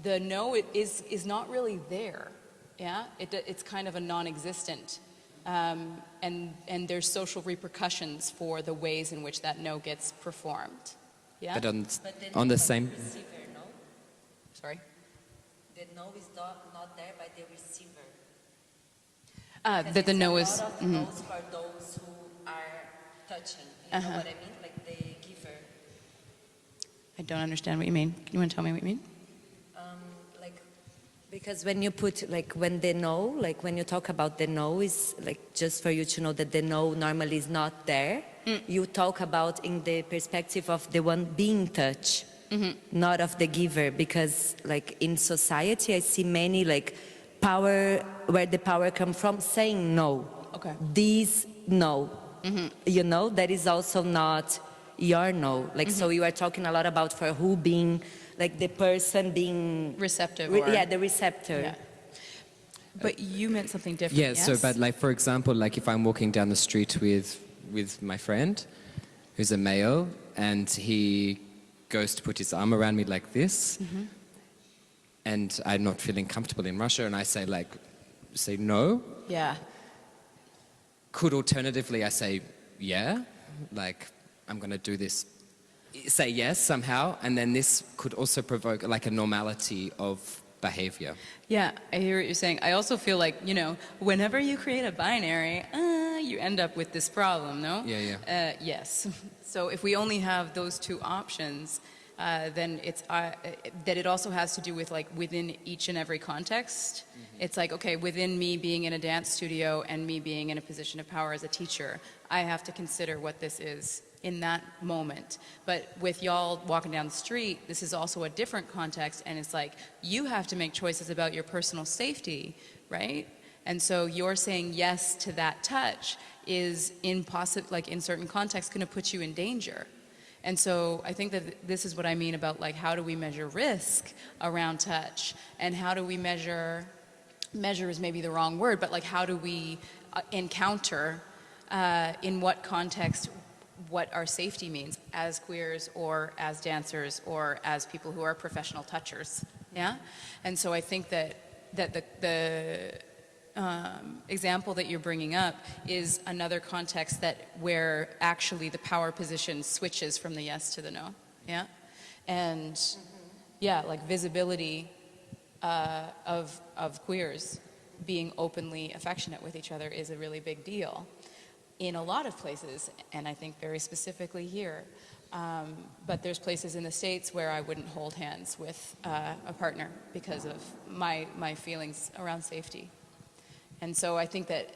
the no is not really there. Yeah, it's kind of a non-existent. And there's social repercussions for the ways in which that no gets performed. Yeah? But on the same... Receiver, no? Sorry? The no is not there by the receiver. That the no is... A lot of no's for those who are touching. You know what I mean? Like the giver. I don't understand what you mean. You want to tell me what you mean? Because when you put, like, when you talk about the no, is like just for you to know that the no normally is not there. You talk about in the perspective of the one being touched, not of the giver. Because, like, in society, I see many, like, power, where the power comes from, saying no. Okay. This no. You know, that is also not your no. Like, so you are talking a lot about for who being... like the person being receptive, the receptor. Yeah. But you meant something different. Yeah. Yes? So, but like for example, like if I'm walking down the street with my friend, who's a male, and he goes to put his arm around me like this, and I'm not feeling comfortable in Russia, and I say no. Yeah. Could alternatively I say yeah, like I'm going to do this. Say yes somehow, and then this could also provoke like a normality of behavior. Yeah, I hear what you're saying. I also feel like, you know, whenever you create a binary, you end up with this problem, no? Yeah. Yes. So if we only have those two options, then it's that it also has to do with like within each and every context. It's like, okay, within me being in a dance studio and me being in a position of power as a teacher, I have to consider what this is in that moment. But with y'all walking down the street, this is also a different context, and it's like you have to make choices about your personal safety, right? And so you're saying yes to that touch is in certain contexts going to put you in danger. And so I think that this is what I mean about like how do we measure risk around touch, and how do we measure measure is maybe the wrong word, but like how do we encounter in what context what our safety means as queers or as dancers or as people who are professional touchers, yeah? And so I think that the example that you're bringing up is another context where actually the power position switches from the yes to the no, yeah? And yeah, like visibility of queers being openly affectionate with each other is a really big deal in a lot of places, and I think very specifically here. But there's places in the States where I wouldn't hold hands with a partner because of my feelings around safety. And so I think that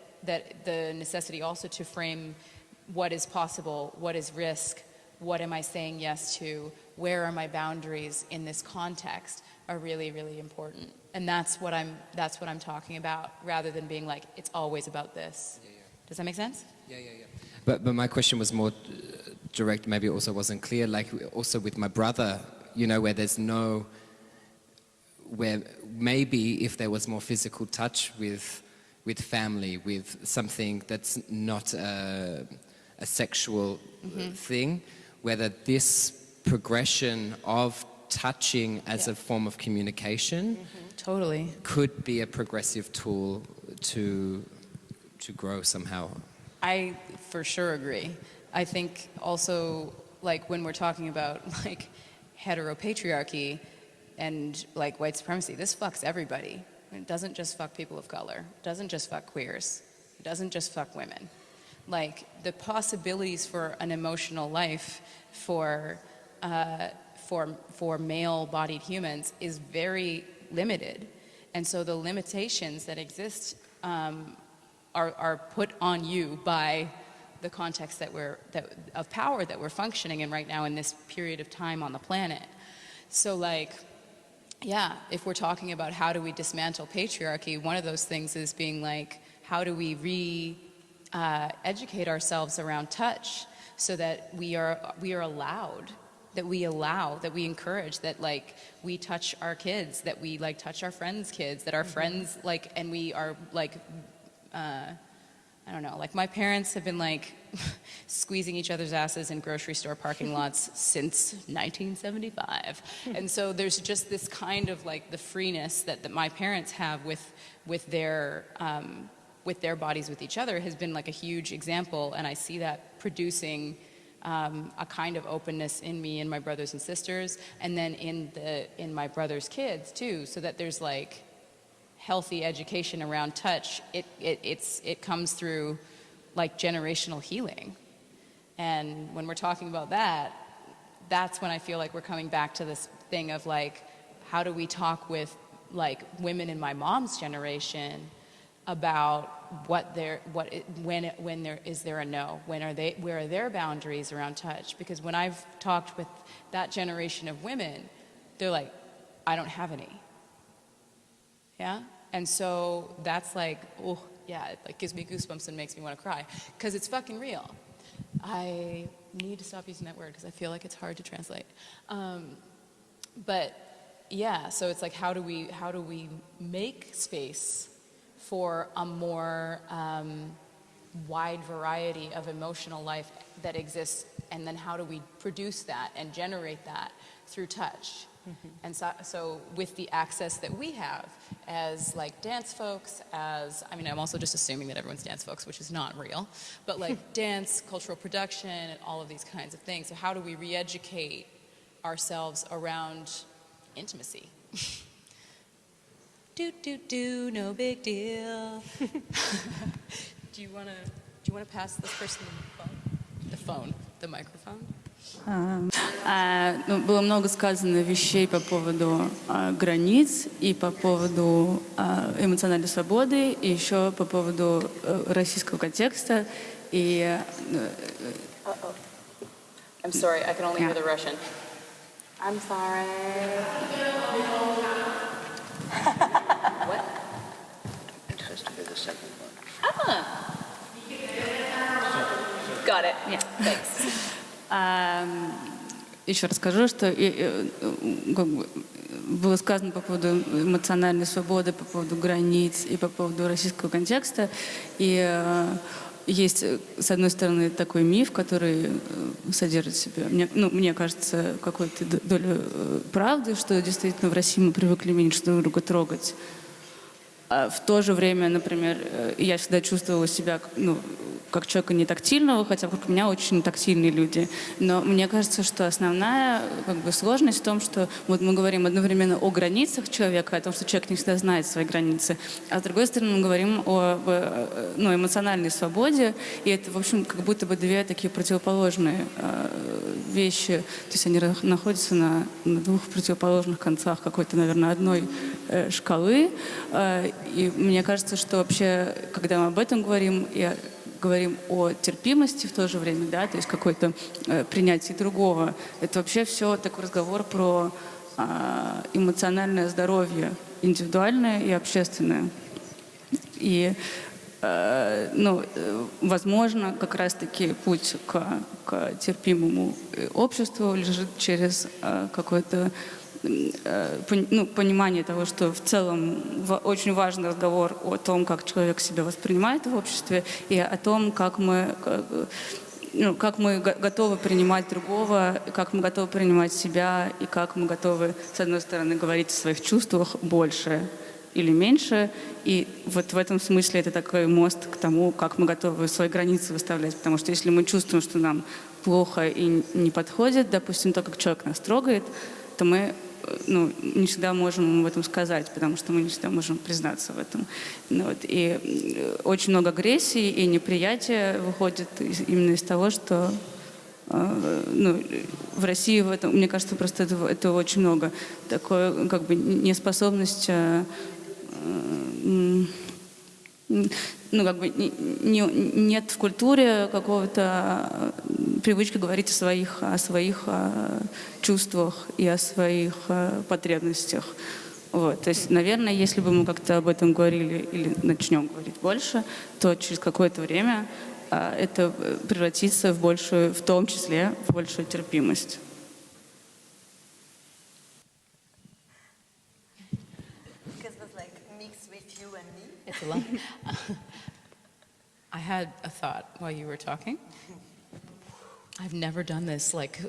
the necessity also to frame what is possible, what is risk, what am I saying yes to, where are my boundaries in this context are really, really important. And that's what I'm talking about, rather than being like, it's always about this. Yeah, yeah. Does that make sense? Yeah. But my question was more direct, maybe it also wasn't clear, like also with my brother, you know, where maybe if there was more physical touch with family, with something that's not a sexual thing, whether this progression of touching as a form of communication totally could be a progressive tool to grow somehow. I for sure agree. I think also, like, when we're talking about like heteropatriarchy and like white supremacy, this fucks everybody. It doesn't just fuck people of color. It doesn't just fuck queers. It doesn't just fuck women. Like, the possibilities for an emotional life for male-bodied humans is very limited, and so the limitations that exist are put on you by the context of power that we're functioning in right now in this period of time on the planet. So, like, yeah, if we're talking about how do we dismantle patriarchy, one of those things is being like, how do we educate ourselves around touch so that we are allowed, that we encourage, that like we touch our kids, that we like touch our friends' kids, that our friends like, and we are like, I don't know, like my parents have been like squeezing each other's asses in grocery store parking lots since 1975. And so there's just this kind of like the freeness that my parents have with their bodies with each other has been like a huge example, and I see that producing a kind of openness in me and my brothers and sisters, and then in my brother's kids too, so that there's like healthy education around touch. It comes through like generational healing, and when we're talking about that, that's when I feel like we're coming back to this thing of like, how do we talk with like women in my mom's generation about when is there a no? Where are their boundaries around touch? Because when I've talked with that generation of women, they're like, I don't have any. Yeah? And so that's like, oh, yeah, it like gives me goosebumps and makes me want to cry. Because it's fucking real. I need to stop using that word because I feel like it's hard to translate. But yeah, so it's like, how do we make space for a more wide variety of emotional life that exists, and then how do we produce that and generate that through touch? And so with the access that we have as like dance folks, I'm also just assuming that everyone's dance folks, which is not real, but like dance, cultural production, and all of these kinds of things. So how do we re-educate ourselves around intimacy? No big deal. Do you wanna pass this person the microphone? Было много сказано вещей по поводу границ и по поводу эмоциональной свободы, и еще по поводу российского контекста. И I'm sorry, I can only hear the Russian. I'm sorry. What? It has to be the second one. Got it. Yeah. Thanks. еще расскажу, что как бы было сказано по поводу эмоциональной свободы, по поводу границ и по поводу российского контекста. И есть, с одной стороны, такой миф, который содержит в себе, мне кажется, какую-то долю правды, что действительно в России мы привыкли меньше друг друга трогать. А в то же время, например, я всегда чувствовала себя, как человека не тактильного, хотя вокруг меня очень тактильные люди. Но мне кажется, что основная сложность в том, что вот мы говорим одновременно о границах человека, о том, что человек не всегда знает свои границы, а с другой стороны мы говорим о эмоциональной свободе, и это, в общем, как будто бы две такие противоположные вещи. То есть они находятся на двух противоположных концах какой-то, наверное, одной шкалы. И мне кажется, что вообще, когда мы об этом говорим, говорим о терпимости в то же время, да, то есть какое-то принятие другого. Это вообще все такой разговор про эмоциональное здоровье, индивидуальное и общественное. И, возможно, как раз-таки путь к терпимому обществу лежит через какое-то понимание того, что в целом очень важный разговор о том, как человек себя воспринимает в обществе, и о том, как мы готовы принимать другого, как мы готовы принимать себя, и как мы готовы, с одной стороны, говорить о своих чувствах больше или меньше. И вот в этом смысле это такой мост к тому, как мы готовы свои границы выставлять. Потому что если мы чувствуем, что нам плохо и не подходит, допустим, то, как человек нас трогает, то мы не всегда можем ему в этом сказать, потому что мы не всегда можем признаться в этом. И очень много агрессии и неприятия выходит именно из того, что в России в этом, мне кажется, просто этого очень много. Такое неспособность нет в культуре какого-то привычки говорить о своих чувствах и о своих потребностях. Вот. То есть, наверное, если бы мы как-то об этом говорили или начнем говорить больше, то через какое-то время это превратится в том числе в большую терпимость. It's a lot. I had a thought while you were talking. I've never done this like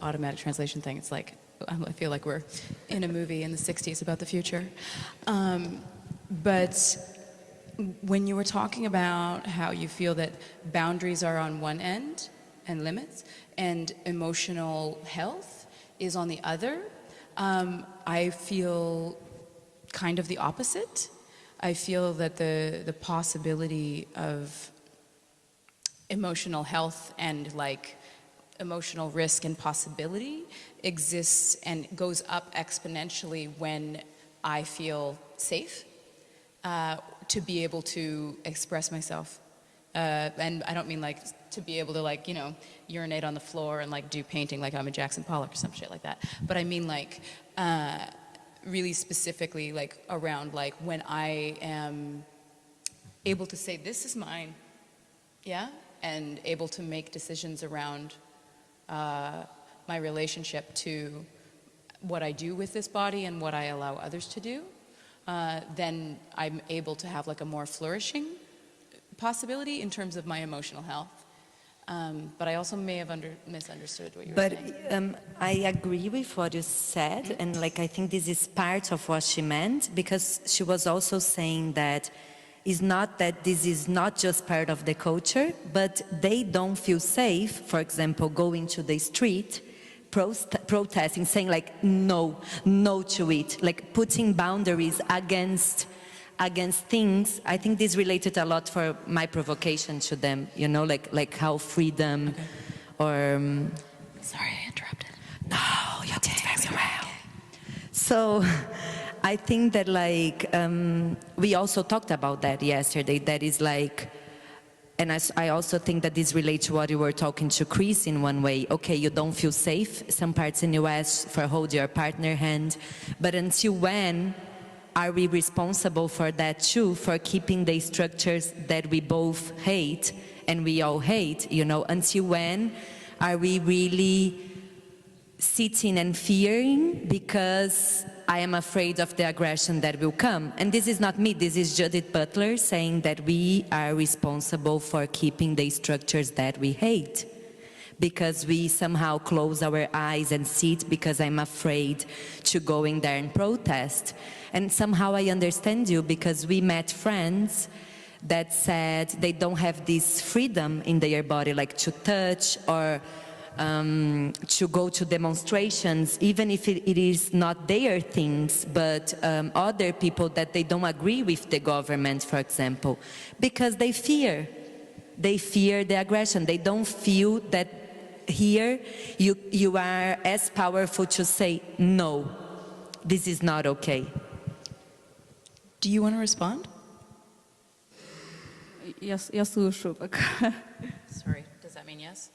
automatic translation thing. It's like I feel like we're in a movie in the 60s about the future. But when you were talking about how you feel that boundaries are on one end and limits, and emotional health is on the other, I feel kind of the opposite. I feel that the possibility of emotional health and emotional risk and possibility exists and goes up exponentially when I feel safe to be able to express myself. And I don't mean to be able to urinate on the floor and do painting like I'm a Jackson Pollock or some shit like that. But I mean really specifically around when I am able to say this is mine, yeah, and able to make decisions around my relationship to what I do with this body and what I allow others to do, then I'm able to have a more flourishing possibility in terms of my emotional health. But I also may have misunderstood what you were saying. I agree with what you said, and I think this is part of what she meant, because she was also saying that it's not that this is not just part of the culture, but they don't feel safe, for example, going to the street, protesting, saying no to it, putting boundaries against things. I think this related a lot for my provocation to them, how freedom, or... Sorry, I interrupted. No, you did very well. So I think that we also talked about that yesterday, that is and I also think that this relates to what you were talking to Chris in one way. Okay, you don't feel safe, some parts in the US, for hold your partner hand, but until when are we responsible for that too, for keeping the structures that we both hate and we all hate, until when are we really sitting and fearing because I am afraid of the aggression that will come. And this is not me, this is Judith Butler saying that we are responsible for keeping the structures that we hate, because we somehow close our eyes and sit because I'm afraid to go in there and protest. And somehow I understand you, because we met friends that said they don't have this freedom in their body, like to touch or to go to demonstrations, even if it is not their things, but other people that they don't agree with the government, for example, because they fear the aggression. They don't feel that here you are as powerful to say, no, this is not okay. Do you want to respond? Я слушаю пока. Sorry, does that mean yes?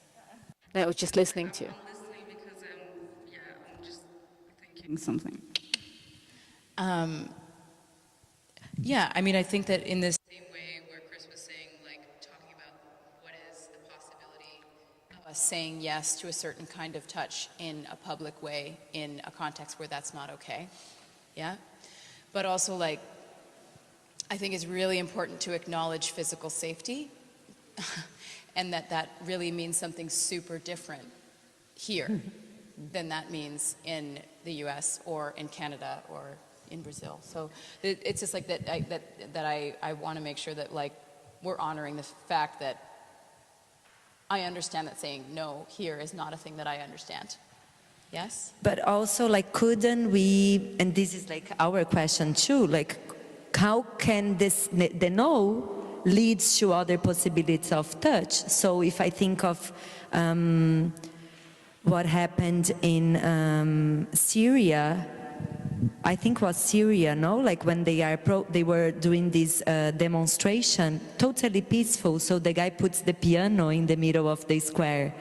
No, I was just listening to you. Listening because I'm just thinking something. Yeah, I mean, I think that in this same way where Chris was saying, like, talking about what is the possibility of us saying yes to a certain kind of touch in a public way, in a context where that's not okay, yeah? But also, like, I think it's really important to acknowledge physical safety and that really means something super different here than that means in the US or in Canada or in Brazil. So it's just like that I want to make sure that, like, we're honoring the fact that I understand that saying no here is not a thing that I understand. Yes? But also, like, couldn't we, and this is like our question too, like, how can the no leads to other possibilities of touch? So if I think of what happened in Syria, I think was Syria, no? Like when they were doing this demonstration, totally peaceful. So the guy puts the piano in the middle of the square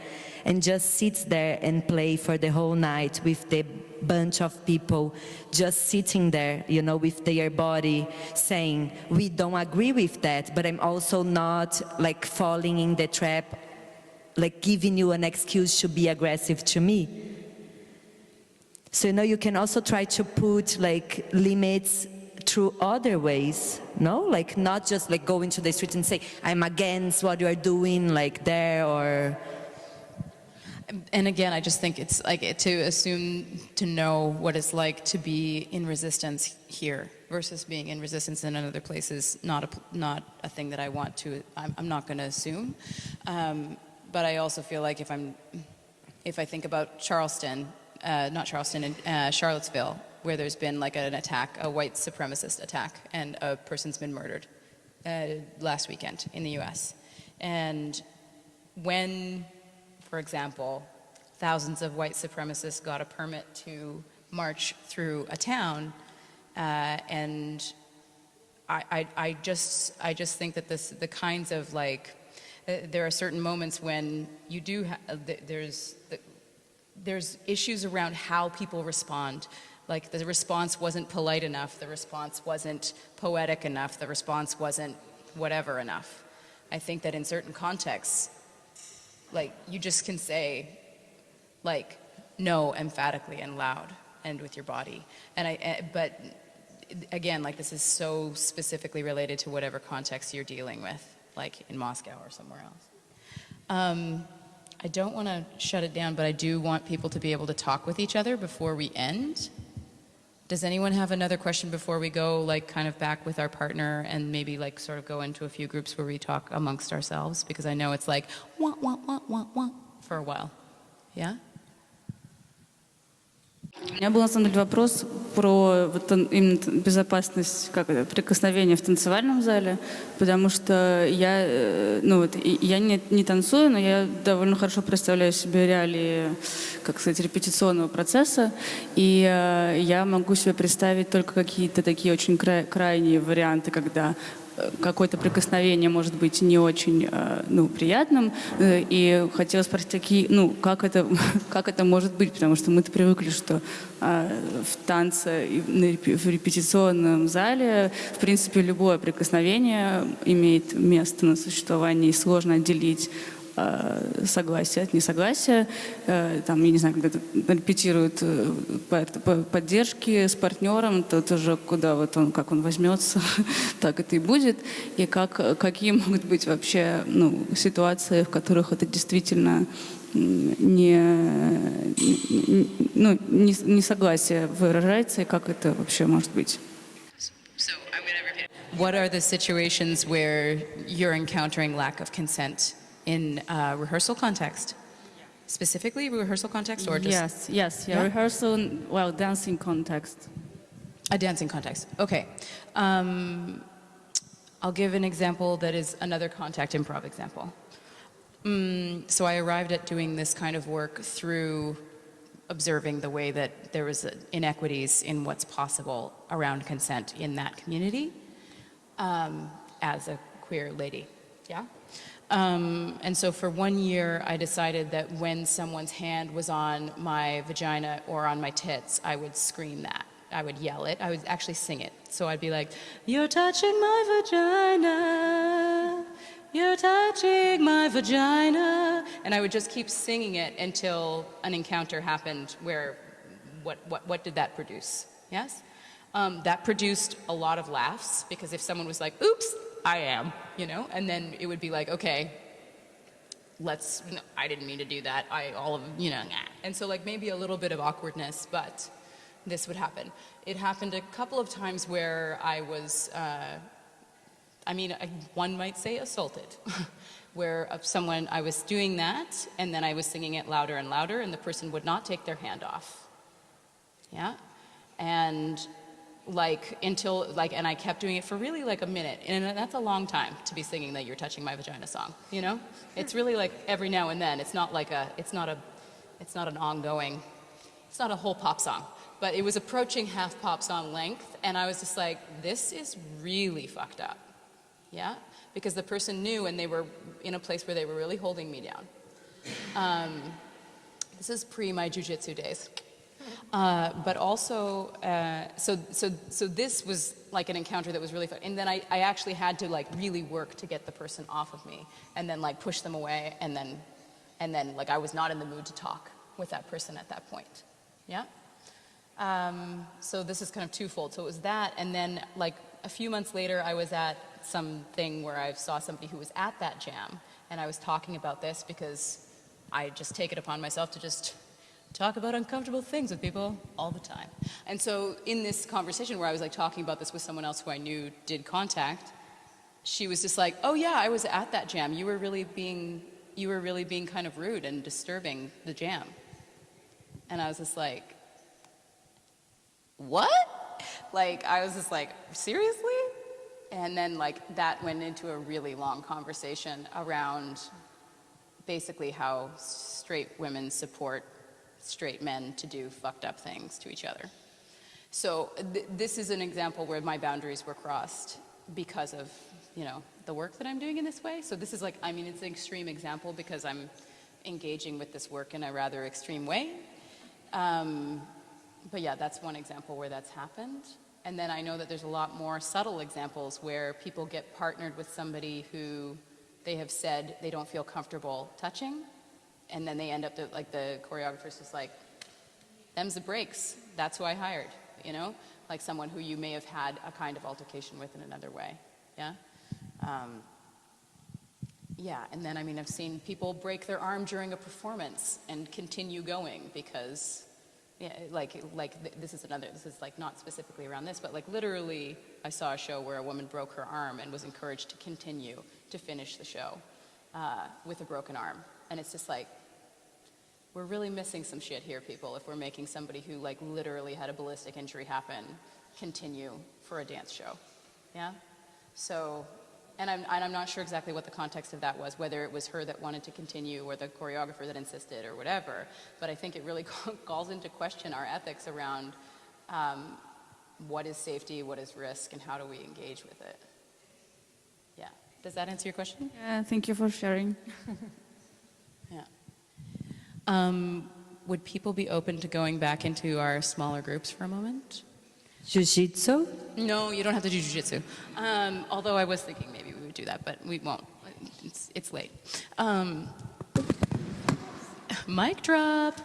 and just sits there and play for the whole night with the bunch of people just sitting there, you know, with their body saying, we don't agree with that, but I'm also not like falling in the trap, like giving you an excuse to be aggressive to me. So, you know, you can also try to put like limits through other ways, no? Like not just like go into the street and say, I'm against what you are doing like there or... And again, I just think it's like to assume to know what it's like to be in resistance here versus being in resistance in another place is not a thing that I want to. I'm not going to assume. But I also feel like if I think about Charleston, Charlottesville, where there's been like an attack, a white supremacist attack, and a person's been murdered last weekend in the U.S. And when, for example, thousands of white supremacists got a permit to march through a town, and I just think that the kinds of like, there are certain moments when you do there's issues around how people respond. Like the response wasn't polite enough, the response wasn't poetic enough, the response wasn't whatever enough. I think that in certain contexts, like you just can say like no emphatically and loud and with your body. But again, like this is so specifically related to whatever context you're dealing with, like in Moscow or somewhere else. I don't want to shut it down, but I do want people to be able to talk with each other before we end. Does anyone have another question before we go, like kind of back with our partner and maybe like sort of go into a few groups where we talk amongst ourselves? Because I know it's like wah, wah, wah, wah, wah, for a while. Yeah? У меня был на самом деле вопрос про вот именно безопасность, как это, прикосновения в танцевальном зале, потому что я, ну вот, я не танцую, но я довольно хорошо представляю себе реалии, как сказать, репетиционного процесса, и я могу себе представить только какие-то такие очень крайние варианты, когда какое-то прикосновение может быть не очень приятным, и хотела спросить, как это может быть, потому что мы-то привыкли, что в танце, в репетиционном зале, в принципе, любое прикосновение имеет место на существование, и сложно отделить согласия от несогласия. Там, я не знаю, когда репетируют поддержки с партнером, то тоже куда вот он, как он возьмется, так это и будет. И какие могут быть вообще ситуации, в которых это действительно несогласие выражается, и как это вообще может быть. What are the situations where you're encountering lack of consent in a rehearsal context? Specifically rehearsal context or just? Yes, Yeah? rehearsal, well, dancing context. A dancing context. Okay. I'll give an example that is another contact improv example. So I arrived at doing this kind of work through observing the way that there was inequities in what's possible around consent in that community as a queer lady. Yeah? And so for 1 year, I decided that when someone's hand was on my vagina or on my tits, I would scream that. I would yell it. I would actually sing it. So I'd be like, "You're touching my vagina. You're touching my vagina." And I would just keep singing it until an encounter happened where, what did that produce? Yes? That produced a lot of laughs, because if someone was like, "Oops, I am," and then it would be like, okay, I didn't mean to do that. And so like maybe a little bit of awkwardness, but this would happen. It happened a couple of times where I was, one might say assaulted, where I was doing that, and then I was singing it louder and louder, and the person would not take their hand off. Yeah? And and I kept doing it for really like a minute, and that's a long time to be singing that "You're Touching My Vagina" song, It's really like every now and then. It's not an ongoing, it's not a whole pop song, but it was approaching half pop song length, and I was just like, this is really fucked up, yeah? Because the person knew, and they were in a place where they were really holding me down. This is pre my jiu-jitsu days. But also, so this was like an encounter that was really fun. And then I actually had to like really work to get the person off of me, and then like push them away, and then like I was not in the mood to talk with that person at that point. Yeah? So this is kind of twofold. So it was that, and then like a few months later, I was at something where I saw somebody who was at that jam, and I was talking about this because I just take it upon myself to just talk about uncomfortable things with people all the time. And so in this conversation where I was like talking about this with someone else who I knew did contact, she was just like, "Oh yeah, I was at that jam. You were really being kind of rude and disturbing the jam." And I was just like, "What?" Like I was just like, "Seriously?" And then like that went into a really long conversation around basically how straight women support straight men to do fucked up things to each other. So this is an example where my boundaries were crossed because of, the work that I'm doing in this way. So this is like, it's an extreme example because I'm engaging with this work in a rather extreme way. But yeah, that's one example where that's happened. And then I know that there's a lot more subtle examples where people get partnered with somebody who they have said they don't feel comfortable touching. And then they end up, like the choreographer's just like, "Them's the breaks. That's who I hired," Like someone who you may have had a kind of altercation with in another way, yeah? Yeah, and then, I've seen people break their arm during a performance and continue going because, this is like not specifically around this, but like literally I saw a show where a woman broke her arm and was encouraged to continue to finish the show with a broken arm. And it's just like, we're really missing some shit here, people, if we're making somebody who like literally had a ballistic injury happen continue for a dance show, yeah? So, and I'm not sure exactly what the context of that was, whether it was her that wanted to continue or the choreographer that insisted or whatever, but I think it really calls into question our ethics around what is safety, what is risk, and how do we engage with it. Yeah. Does that answer your question? Yeah, thank you for sharing. Yeah. Would people be open to going back into our smaller groups for a moment? Jiu-jitsu? No, you don't have to do jiu-jitsu. Although I was thinking maybe we would do that, but we won't. It's late. Mic drop.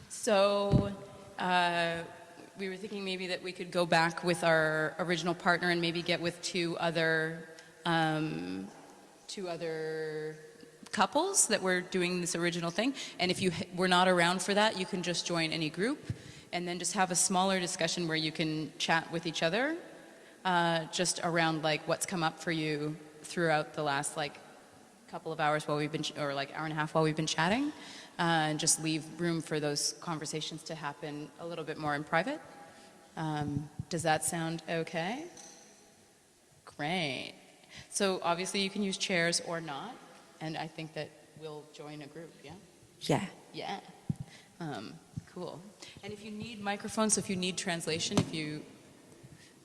So we were thinking maybe that we could go back with our original partner and maybe get with two other couples that were doing this original thing. And if you were not around for that, you can just join any group and then just have a smaller discussion where you can chat with each other just around like what's come up for you throughout the last like couple of hours while we've been, or like hour and a half while we've been chatting, and just leave room for those conversations to happen a little bit more in private. Does that sound okay? Great. So obviously you can use chairs or not, and I think that we'll join a group, yeah? Yeah. Yeah. Cool. And if you need microphones, so if you need translation, if you,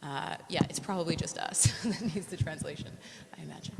yeah, it's probably just us that needs the translation, I imagine.